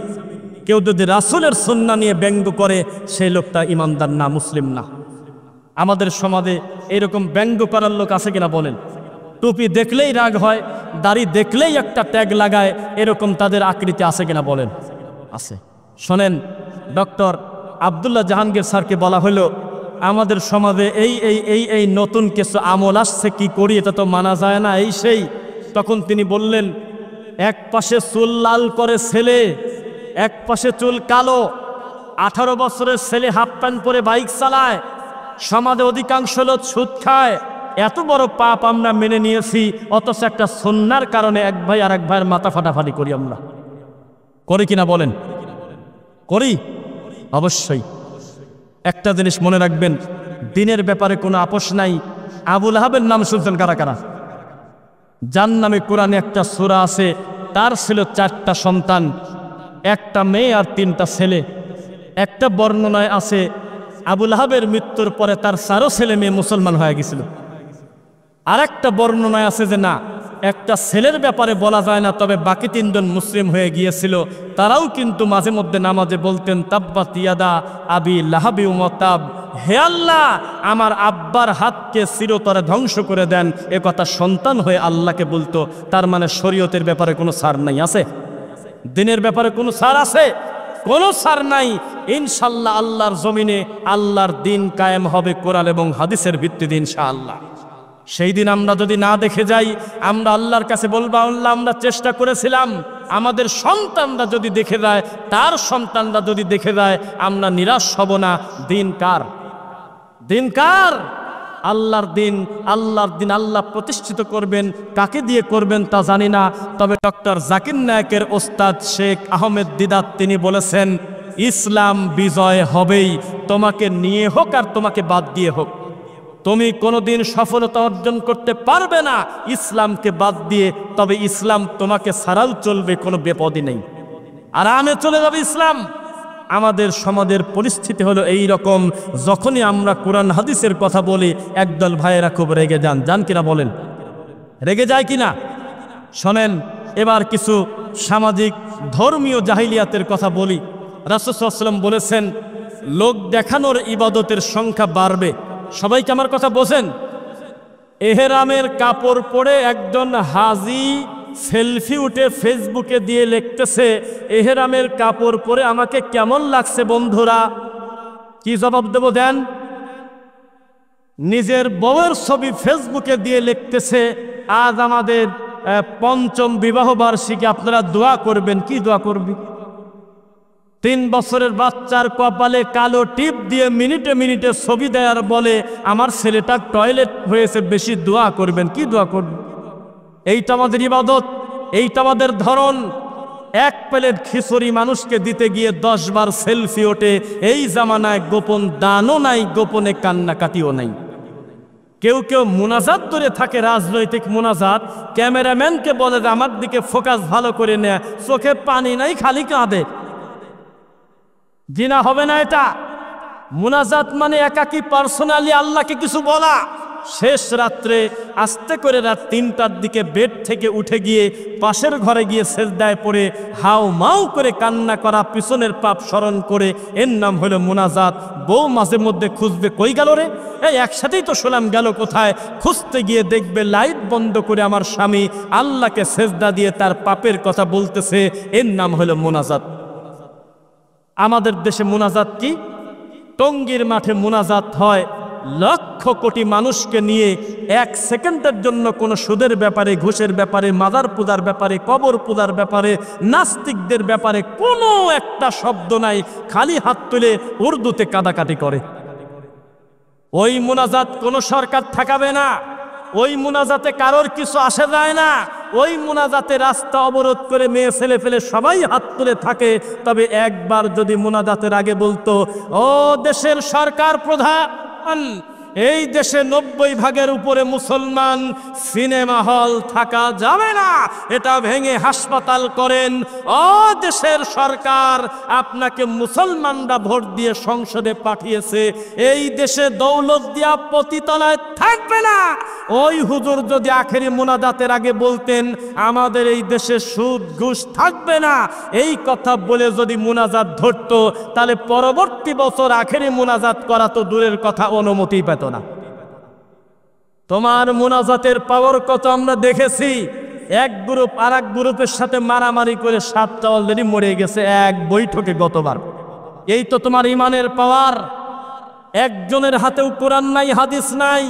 কেউ যদি রাসূলের সুন্নাহ নিয়ে ব্যঙ্গ করে, সেই লোকটা ঈমানদার না, মুসলিম না। আমাদের সমাজে এরকম ব্যঙ্গ করার লোক আছে কিনা বলেন? টুপি দেখলেই রাগ হয়, দাড়ি দেখলেই একটা ট্যাগ লাগায়, এরকম তাদের আকৃতি আছে কিনা বলেন? আছে। শোনেন, ডক্টর আব্দুল্লাহ জাহাঙ্গীর স্যারকে বলা হলো আমাদের সমাজে এই এই এই এই নতুন কিছু আমল আসছে, কি করি, এটা তো মানা যায় না, এই সেই। তখন তিনি বললেন, এক পাশে চুল লাল করে ছেলে, এক পাশে চুল কালো, 18 বছরের ছেলে হাফ প্যান্ট পরে বাইক চালায়, সমাজে অধিকাংশ লোক সুদ খায়। এত বড় পাপ আমরা মেনে নিয়েছি, অথচ একটা সুন্নাহর কারণে এক ভাই আর এক ভাইয়ের মাথা ফাটাফাটি করি। আমরা করি কিনা বলেন? করি, অবশ্যই। একটা জিনিস মনে রাখবেন, দিনের ব্যাপারে কোনো আপোষ নাই। আবু লাহাবের নাম শুনছেন কারা কারা? যার নামে কোরআনে একটা সূরা আছে, তার ছিল 4টা সন্তান, একটা মেয়ে আর 3টা ছেলে। একটা বর্ণনায় আছে আবু লাহাবের মৃত্যুর পরে তার 4 ছেলে মেয়ে মুসলমান হয়ে গেছিল। আর একটা বর্ণনায় আছে যে না, একটা ছেলের ব্যাপারে বলা যায় না, তবে বাকি 3 জন মুসলিম হয়ে গিয়েছিল। তারাও কিন্তু মাঝে মধ্যে নামাজে বলতেন তাব্বাত ইয়াদা আবি লাহাবি ওয়া তাব। হে আল্লাহ, আমার আব্বার হাতকে চিরতরে ধ্বংস করে দেন, এ কথা সন্তান হয়ে আল্লাহকে বলতো। তার মানে শরীয়তের ব্যাপারে কোনো ছাড় নাই। আছে? দিনের ব্যাপারে কোনো ছাড় আছে? কোনো ছাড় নাই। ইনশাআল্লাহ আল্লাহর জমিনে আল্লাহর দিন কায়েম হবে কোরআন এবং হাদিসের ভিত্তিতে ইনশাআল্লাহ। সেই দিন আমরা যদি না দেখে যাই, আমরা আল্লাহর কাছে বলবো, আল্লাহ আমরা চেষ্টা করেছিলাম। আমাদের সন্তানরা যদি দেখে যায়, তার সন্তানরা যদি দেখে যায়, আমরা নিরাশ হব না। দিন কার? দিন কার? আল্লাহর দিন। আল্লাহর দিন আল্লাহ প্রতিষ্ঠিত করবেন, কাকে দিয়ে করবেন তা জানি না। তবে ডক্টর জাকির নায়েকের ওস্তাদ শেখ আহমেদ দিদাত তিনি বলেছেন, ইসলাম বিজয় হবেই, তোমাকে নিয়ে হোক আর তোমাকে বাদ দিয়ে হোক। তুমি কোনোদিন সফলতা অর্জন করতে পারবে না ইসলামকে বাদ দিয়ে। তবে ইসলাম তোমাকে ছাড়াও চলবে, কোনো বিপদই নেই, আরামে চলে যাবে ইসলাম। আমাদের সমাজের পরিস্থিতি হলো এই রকম, যখনই আমরা কোরআন হাদিসের কথা বলি একদল ভাইয়েরা খুব রেগে যান কিনা বলেন? রেগে যায় কিনা? শোনেন, এবার কিছু সামাজিক ধর্মীয় জাহিলিয়াতের কথা বলি। রাসূল সাল্লাল্লাহু আলাইহি ওয়াসাল্লাম বলেছেন, লোক দেখানোর ইবাদতের সংখ্যা বাড়বে। সবাইকে আমার কথা বোঝেন? এহরামের কাপড় পরে একজন হাজি সেলফি উঠে ফেসবুকে দিয়ে লিখতেছে, এহরামের কাপড় পরে আমাকে কেমন লাগছে বন্ধুরা। কি জবাব দেব দেন? নিজের বউয়ের ছবি ফেসবুকে দিয়ে লিখতেছে, আজ আমাদের ৫ম বিবাহ বার্ষিকী, আপনারা দোয়া করবেন। কি দোয়া করবি? 3 বছরের বাচ্চার কপালে কালো টিপ দিয়ে মিনিটে মিনিটে ছবি দেয়ার বলে আমার ছেলেটা টয়লেট হয়েছে, বেশি দোয়া করবেন। কি দোয়া করবেন? এইটা আমাদের ইবাদত, এইটা আমাদের ধরন। এক প্লেট খিচুড়ি মানুষকে দিতে গিয়ে 10 বার সেলফি ওঠে। এই জামানায় গোপন দানও নাই, গোপনে কান্নাকাটিও নাই। কেউ কেউ মুনাজাত ধরে থাকে, রাজনৈতিক মুনাজাত। ক্যামেরাম্যানকে বলে যে আমার দিকে ফোকাস ভালো করে নেয়, চোখে পানি নাই, খালি কাঁদে। জিনা হবে না এটা? মুনাজাত মানে একাকী পার্সোনালি আল্লাহকে কিছু বলা। শেষ রাত্রে আস্তে করে রাত 3টার দিকে বেড থেকে উঠে গিয়ে পাশের ঘরে গিয়ে সেজদায় পড়ে হাউ মাউ করে কান্না করা, পিছনের পাপ স্মরণ করে, এর নাম হলো মুনাজাত। বউ মাঝে মধ্যে খুঁজবে, কই গেল রে, এই একসাথেই তো শুনলাম, গেল কোথায়? খুঁজতে গিয়ে দেখবে লাইট বন্ধ করে আমার স্বামী আল্লাহকে সেজদা দিয়ে তার পাপের কথা বলতেছে। এর নাম হলো মুনাজাত। আমাদের দেশে মুনাজাত কি? টঙ্গীর মাঠে মুনাজাত হয়, লক্ষ কোটি মানুষকে নিয়ে 1 সেকেন্ডের জন্য কোনো সুদের ব্যাপারে, ঘুষের ব্যাপারে, মাজার পূজার ব্যাপারে, কবর পূজার ব্যাপারে, নাস্তিকদের ব্যাপারে কোনো একটা শব্দ নাই, খালি হাত তুলে উর্দুতে কাদাকাটি করে। ওই মুনাজাত কোনো সরকার ঠেকাবে না, ওই মুনাজাতে কারোর কিছু আসে যায় না। ওই মুনাজাতে রাস্তা অবরোধ করে মেয়ে ছেলে ফেলে সবাই হাত তুলে থাকে। তবে একবার যদি মুনাজাতের আগে বলতো, ও দেশের সরকার প্রধান, এই দেশে 90% উপরে মুসলমান, সিনেমা হল থাকা যাবে না, এটা ভেঙে হাসপাতাল করেন। ও দেশের সরকার, আপনাকে মুসলমানরা ভোট দিয়ে সংসদে পাঠিয়েছে, এই দেশে দৌলত দিয়া পতিতলায় থাকবে না। ওই হুজুর যদি আখেরি মুনাজাতের আগে বলতেন, আমাদের এই দেশে সুদ ঘুষ থাকবে না, এই কথা বলে যদি মুনাজাত ধরতো, তাহলে পরবর্তী বছর আখেরি মুনাজাত করা তো দূরের কথা, অনুমতি পেত না। তোমার মুনাজাতের পাওয়ার কত আমরা দেখেছি। এক গ্রুপ আর এক গ্রুপের সাথে মারামারি করে 7টা অলরেডি মরে গেছে এক বৈঠকে গতবার। এই তো তোমার ইমানের পাওয়ার। একজনের হাতেও কোরআন নাই, হাদিস নাই,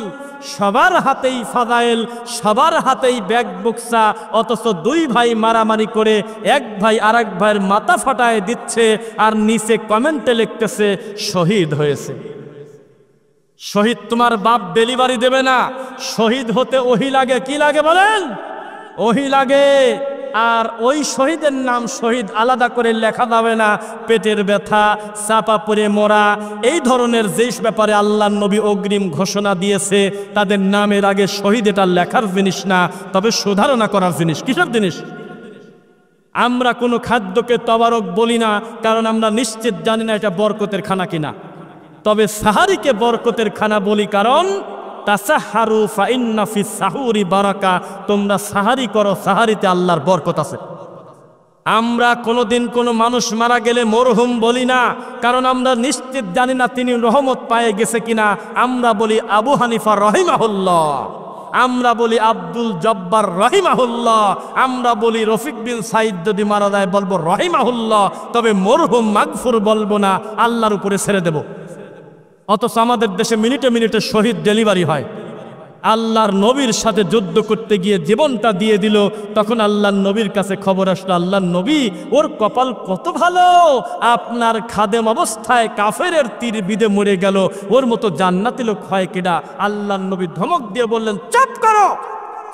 সবার হাতেই ফাদাইল, সবার হাতেই ব্যাগ বুকসা, অথচ 2 ভাই মারামারি করে এক ভাই আর এক ভাইয়ের মাথা ফাটায় দিচ্ছে, আর নিচে কমেন্টে লিখতেছে শহীদ হয়েছে। শহীদ তোমার বাপ ডেলিভারি দেবে না। শহীদ হতে ওহি লাগে। কি লাগে বলেন? ওহি লাগে। আর ওই শহীদের নাম শহীদ আলাদা করে লেখা যাবে না। পেটের ব্যথা, চাপা পড়ে মরা, এই ধরনের যেই ব্যাপারে আল্লাহর নবী অগ্রিম ঘোষণা দিয়েছে, তাদের নামের আগে শহীদ, এটা লেখার জিনিস না, তবে সুধারণা করার জিনিস। কিসের জিনিস? আমরা কোনো খাদ্যকে তবারক বলি না, কারণ আমরা নিশ্চিত জানি না এটা বরকতের খানা কিনা। তবে সাহারিকে বরকতের খানা বলি, কারণ তাসাহারু ফাইন্না ফিস সাহুরি বারাকা, তোমরা সাহারি করো, সাহারিতে আল্লাহর বরকত আছে। আমরা কোনোদিন কোনো মানুষ মারা গেলে মরহুম বলি না, কারণ আমরা নিশ্চিত জানি না তিনি রহমত পায়ে গেছে কিনা। আমরা বলি আবু হানিফা রহিমাহুল্লাহ, আমরা বলি আব্দুল জব্বার রহিমাহুল্লাহ, আমরা বলি রফিক বিন সাইদ যদি মারা যায় বলবো রহিমাহুল্লাহ, তবে মরহুম মাগফুর বলবো না, আল্লাহর উপরে ছেড়ে দেব। অথচ আমাদের দেশে মিনিটে মিনিটে শহীদ ডেলিভারি হয়। আল্লাহর নবীর সাথে যুদ্ধ করতে গিয়ে জীবনটা দিয়ে দিল, তখন আল্লাহর নবীর কাছে খবর আসলো, আল্লাহর নবী, ওর কপাল কত ভালো, আপনার খাদেম অবস্থায় কাফেরের তীর বিঁধে মরে গেল, ওর মতো জান্নাতি লোক হয় কিনা। আল্লাহর নবী ধমক দিয়ে বললেন, চুপ করো,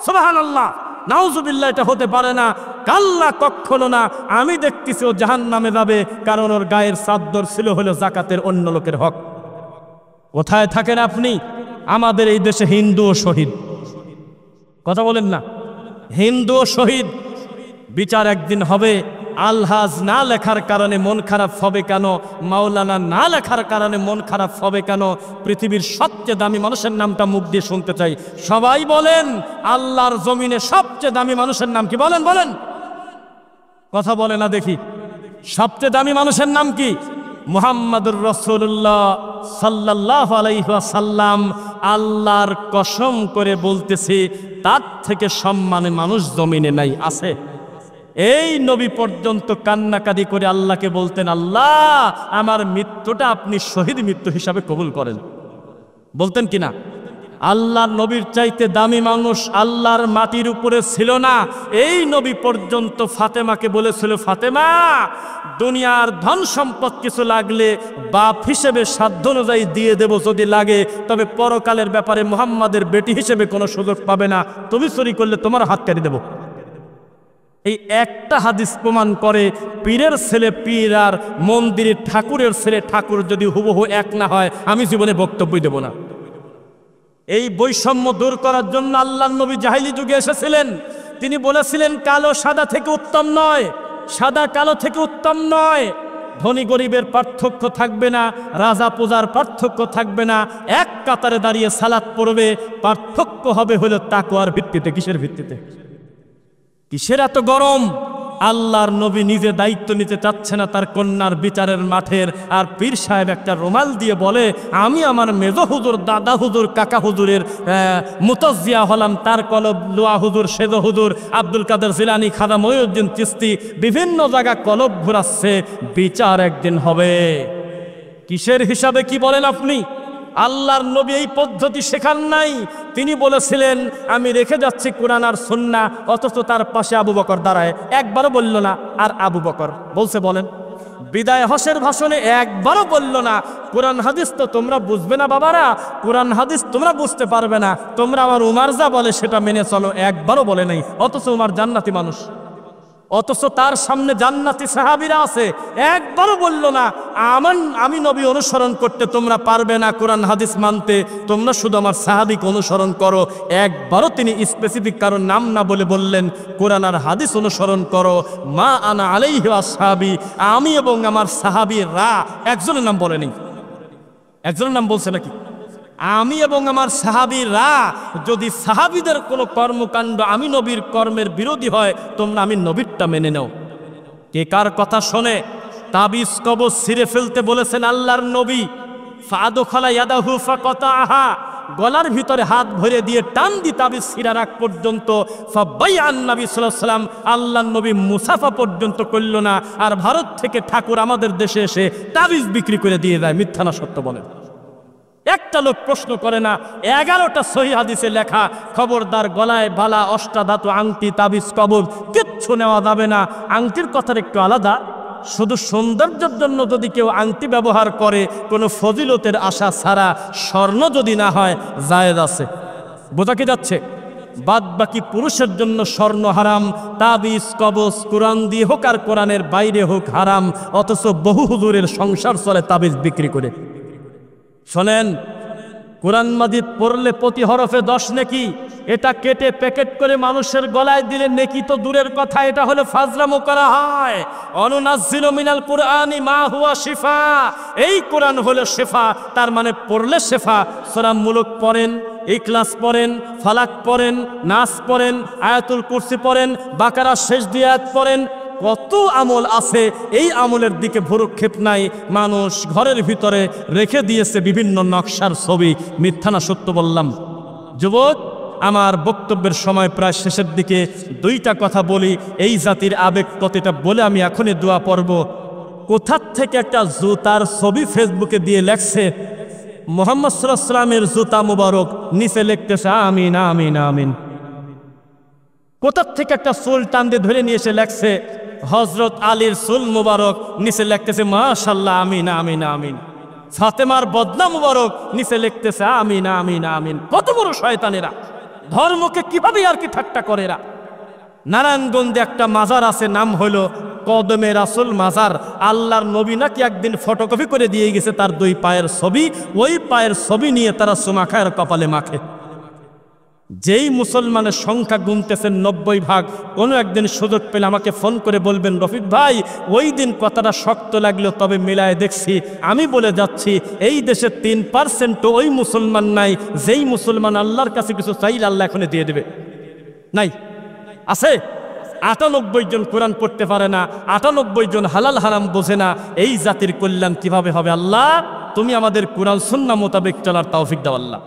সুবহানাল্লাহ, নাউজুবিল্লাহ, এটা হতে পারে না, কাল্লা, কখনো না, আমি দেখতেছি ও জাহান্নামে যাবে, কারণ ওর গায়ের চাদর ছিল হলো জাকাতের অন্য লোকের হক। কোথায় থাকেন আপনি? আমাদের এই দেশে হিন্দু ও শহীদ, কথা বলেন না, হিন্দু ও শহীদ। বিচার একদিন হবে, আলহাজ না লেখার কারণে মন খারাপ হবে কেন, মাওলানা না লেখার কারণে মন খারাপ হবে কেন? পৃথিবীর সবচেয়ে দামি মানুষের নামটা মুখ দিয়ে শুনতে চাই। সবাই বলেন, আল্লাহর জমিনে সবচেয়ে দামি মানুষের নাম কি? বলেন বলেন, কথা বলে না দেখি। সবচেয়ে দামি মানুষের নাম কি? মুহাম্মাদুর রাসূলুল্লাহ সাল্লাল্লাহু আলাইহি ওয়াসাল্লাম। আল্লাহর কসম করে বলতেছি, তার থেকে সম্মানে মানুষ জমিনে নাই। আছে? এই নবী পর্যন্ত কান্নাকাটি করে আল্লাহকে বলতেন, আল্লাহ আমার মৃত্যুটা আপনি শহীদ মৃত্যু হিসাবে কবুল করেন। বলতেন কিনা? আল্লাহর নবীর চাইতে দামি মানুষ আল্লাহর মাটির উপরে ছিল না। এই নবী পর্যন্ত ফাতেমাকে বলেছিল, ফাতেমা দুনিয়ার ধন সম্পদ কিছু লাগলে বাপ হিসেবে সাধ্য অনুযায়ী দিয়ে দেব যদি লাগে, তবে পরকালের ব্যাপারে মুহাম্মাদের বেটি হিসেবে কোনো সুযোগ পাবে না। তুমি চুরি করলে তোমার হাত কাটি দেব। এই একটা হাদিস প্রমাণ করে পীরের ছেলে পীর আর মন্দিরের ঠাকুরের ছেলে ঠাকুর যদি হুবহু এক না হয়, আমি জীবনে বক্তব্যই দেব না। এই বৈষম্য দূর করার জন্য আল্লাহর নবী জাহেলি যুগে এসেছিলেন। তিনি বলেছিলেন, কালো সাদা থেকে উত্তম নয়, সাদা কালো থেকে উত্তম নয়, ধনী গরিবের পার্থক্য থাকবে না, রাজা প্রজার পার্থক্য থাকবে না, এক কাতারে দাঁড়িয়ে সালাত পড়বে। পার্থক্য হবে হলো তাকওয়ার ভিত্তিতে। কিসের ভিত্তিতে? কিসের এত গরম? আল্লাহর নবী নিজে দায়িত্ব নিতে চাচ্ছে না তার কন্যার বিচারের মাঠের, আর পীর সাহেব একটা রুমাল দিয়ে বলে, আমি আমার মেজো হুজুর, দাদা হুজুর, কাকা হুজুরের মুতাজ্জিয়া হলাম। তার কলব লোয়া হুজুর, সেজো হুজুর, আব্দুল কাদের জিলানী, খাজা মঈনুদ্দিন চিশতি বিভিন্ন জায়গা কলব ঘুরাচ্ছে। বিচার একদিন হবে। কিসের হিসাবে? কি বলেন আপনি? আল্লাহর নবী এই পদ্ধতি শেখান নাই। তিনি বলেছিলেন, আমি রেখে যাচ্ছি কোরআন আর সুন্নাহ, অথচ তার পাশে আবু বকর দাঁড়ায়। একবারও বলল না আর আবু বকর বলছে। বলেন, বিদায় হসের ভাষণে একবারও বলল না কোরআন হাদিস তো তোমরা বুঝবে না বাবারা, কোরআন হাদিস তোমরা বুঝতে পারবে না, তোমরা আমার উমার যা বলে সেটা মেনে চলো। একবারও বলে নাই। অথচ উমার জান্নাতি মানুষ, অথচ তার সামনে জান্নাতি সাহাবীরা আছে। একবারও বলল না আমি নবী অনুসরণ করতে তোমরা পারবে না, কোরআন হাদিস মানতে, তোমরা শুধু আমার সাহাবীকে অনুসরণ করো। একবারও তিনি স্পেসিফিক কারণ নাম না বলে বললেন, কোরআন আর হাদিস অনুসরণ করো। মা আনা আলাইহি আসহাবী, আমি এবং আমার সাহাবীরা। একজনের নাম বলেনি। একজনের নাম বলছে নাকি? আমি এবং আমার সাহাবীরা। যদি সাহাবীদের কোনো কর্মকাণ্ড আমি নবীর কর্মের বিরোধী হয়, তোমরা আমি নবীরটা মেনে নাও। কে কার কথা শোনে? তাবিজ কবজ ছিঁড়ে ফেলতে বলেছেন আল্লাহর নবী। ফাদখালা ইয়াদাহু ফাকাতাহা, গলার ভিতরে হাত ভরে দিয়ে টান দি তাবিজ ছিঁড়ার আগ পর্যন্ত। ফাবাইআন নবী সাল্লাল্লাহু আলাইহি ওয়াসাল্লাম, আল্লাহর নবী মুসাফা পর্যন্ত করল না। আর ভারত থেকে ঠাকুর আমাদের দেশে এসে তাবিজ বিক্রি করে দিয়ে যায়। মিথ্যা না সত্য বলেন? একটা লোক প্রশ্ন করে না। 11টা সহিহ হাদিসে লেখা, খবরদার গলায় বালা, অষ্টাধাতু, আংটি, তাবিজ, কবজ কিচ্ছু নেওয়া যাবে না। আংটির কথার একটু আলাদা। শুধু সৌন্দর্যের জন্য যদি কেউ আংটি ব্যবহার করে, কোনো ফজিলতের আশা ছাড়া, স্বর্ণ যদি না হয়, জায়েজ আছে। বোঝা কি যাচ্ছে? বাদ বাকি পুরুষের জন্য স্বর্ণ হারাম, তাবিজ কবজ কোরআন দিয়ে হোক আর কোরআনের বাইরে হোক হারাম। অথচ বহু হুজুরের সংসার চলে তাবিজ বিক্রি করে। শোনেন, কোরআন মাজিদ পড়লে প্রতি হরফে 10 নেকি। এটা কেটে প্যাকেট করে মানুষের গলায় দিলে নেকি তো দূরের কথা, এটা হলে ফাজলামো করা হয়। অনুনাজ্জিলু মিনাল কুরআনি মা হুয়া শিফা, এই কোরআন হলো শেফা, তার মানে পড়লে শেফা। সূরা মুলক পড়েন, ইখলাস পড়েন, ফালাক পড়েন, নাস পড়েন, আয়াতুল কুরসি পড়েন, বাকারার শেষ দুই আয়াত পড়েন। কত আমল আছে, এই আমলের দিকে ভ্রুক্ষেপ নাই। মানুষ ঘরের ভিতরে রেখে দিয়েছে বিভিন্ন নকশার ছবি। মিথ্যা না সত্য বললাম? যুবক, আমার বক্তব্যের সময় প্রায় শেষের দিকে। 2টা কথা বলি, এই জাতির আবেগ কতটা বলে আমি এখনই দোয়া পড়ব। কোথার থেকে একটা জুতার ছবি ফেসবুকে দিয়ে লেখছে, মুহাম্মদ সাল্লাল্লাহু আলাইহি ওয়াসাল্লামের জুতা মুবারক, নিচে লিখতেছে আমিন আমিন আমিন। কোথার থেকে একটা চুল টান দিয়ে ধরে নিয়ে এসে লেখছে হযরত আলীর চুল মুবারক, নিচে লিখতেছে মাশাআল্লাহ আমিন আমিন আমিন। ফাতেমার বদনা মুবারক, নিচে লিখতেছে আমিন আমিন আমিন। কত বড় শয়তানেরা! ধর্মকে কিভাবে আর কি ঠাট্টা করে এরা। নারায়ণগঞ্জে একটা মাজার আছে, নাম হলো কদমে রাসূল মাজার। আল্লাহর নবী নাকি একদিন ফটোকপি করে দিয়ে গেছে তার 2 পায়ের ছবি। ওই পায়ের ছবি নিয়ে তারা চুমা খায় আর কপালে মাখে। যেই মুসলমানের সংখ্যা গুনতেছেন 90 ভাগ, কোনো একদিন সুযোগ পেলে আমাকে ফোন করে বলবেন রফিক ভাই ওই দিন কথাটা শক্ত লাগলো, তবে মিলায় দেখছি। আমি বলে যাচ্ছি এই দেশে 3% ওই মুসলমান নাই যেই মুসলমান আল্লাহর কাছে কিছু চাইলে আল্লাহ এখনই দিয়ে দেবে। নাই? আছে? 98 জন কোরআন পড়তে পারে না, 98 জন হালাল হারাম বোঝে না। এই জাতির কল্যাণ কিভাবে হবে? আল্লাহ তুমি আমাদের কোরআন সুন্নাহ মোতাবেক চলার তৌফিক দাও আল্লাহ।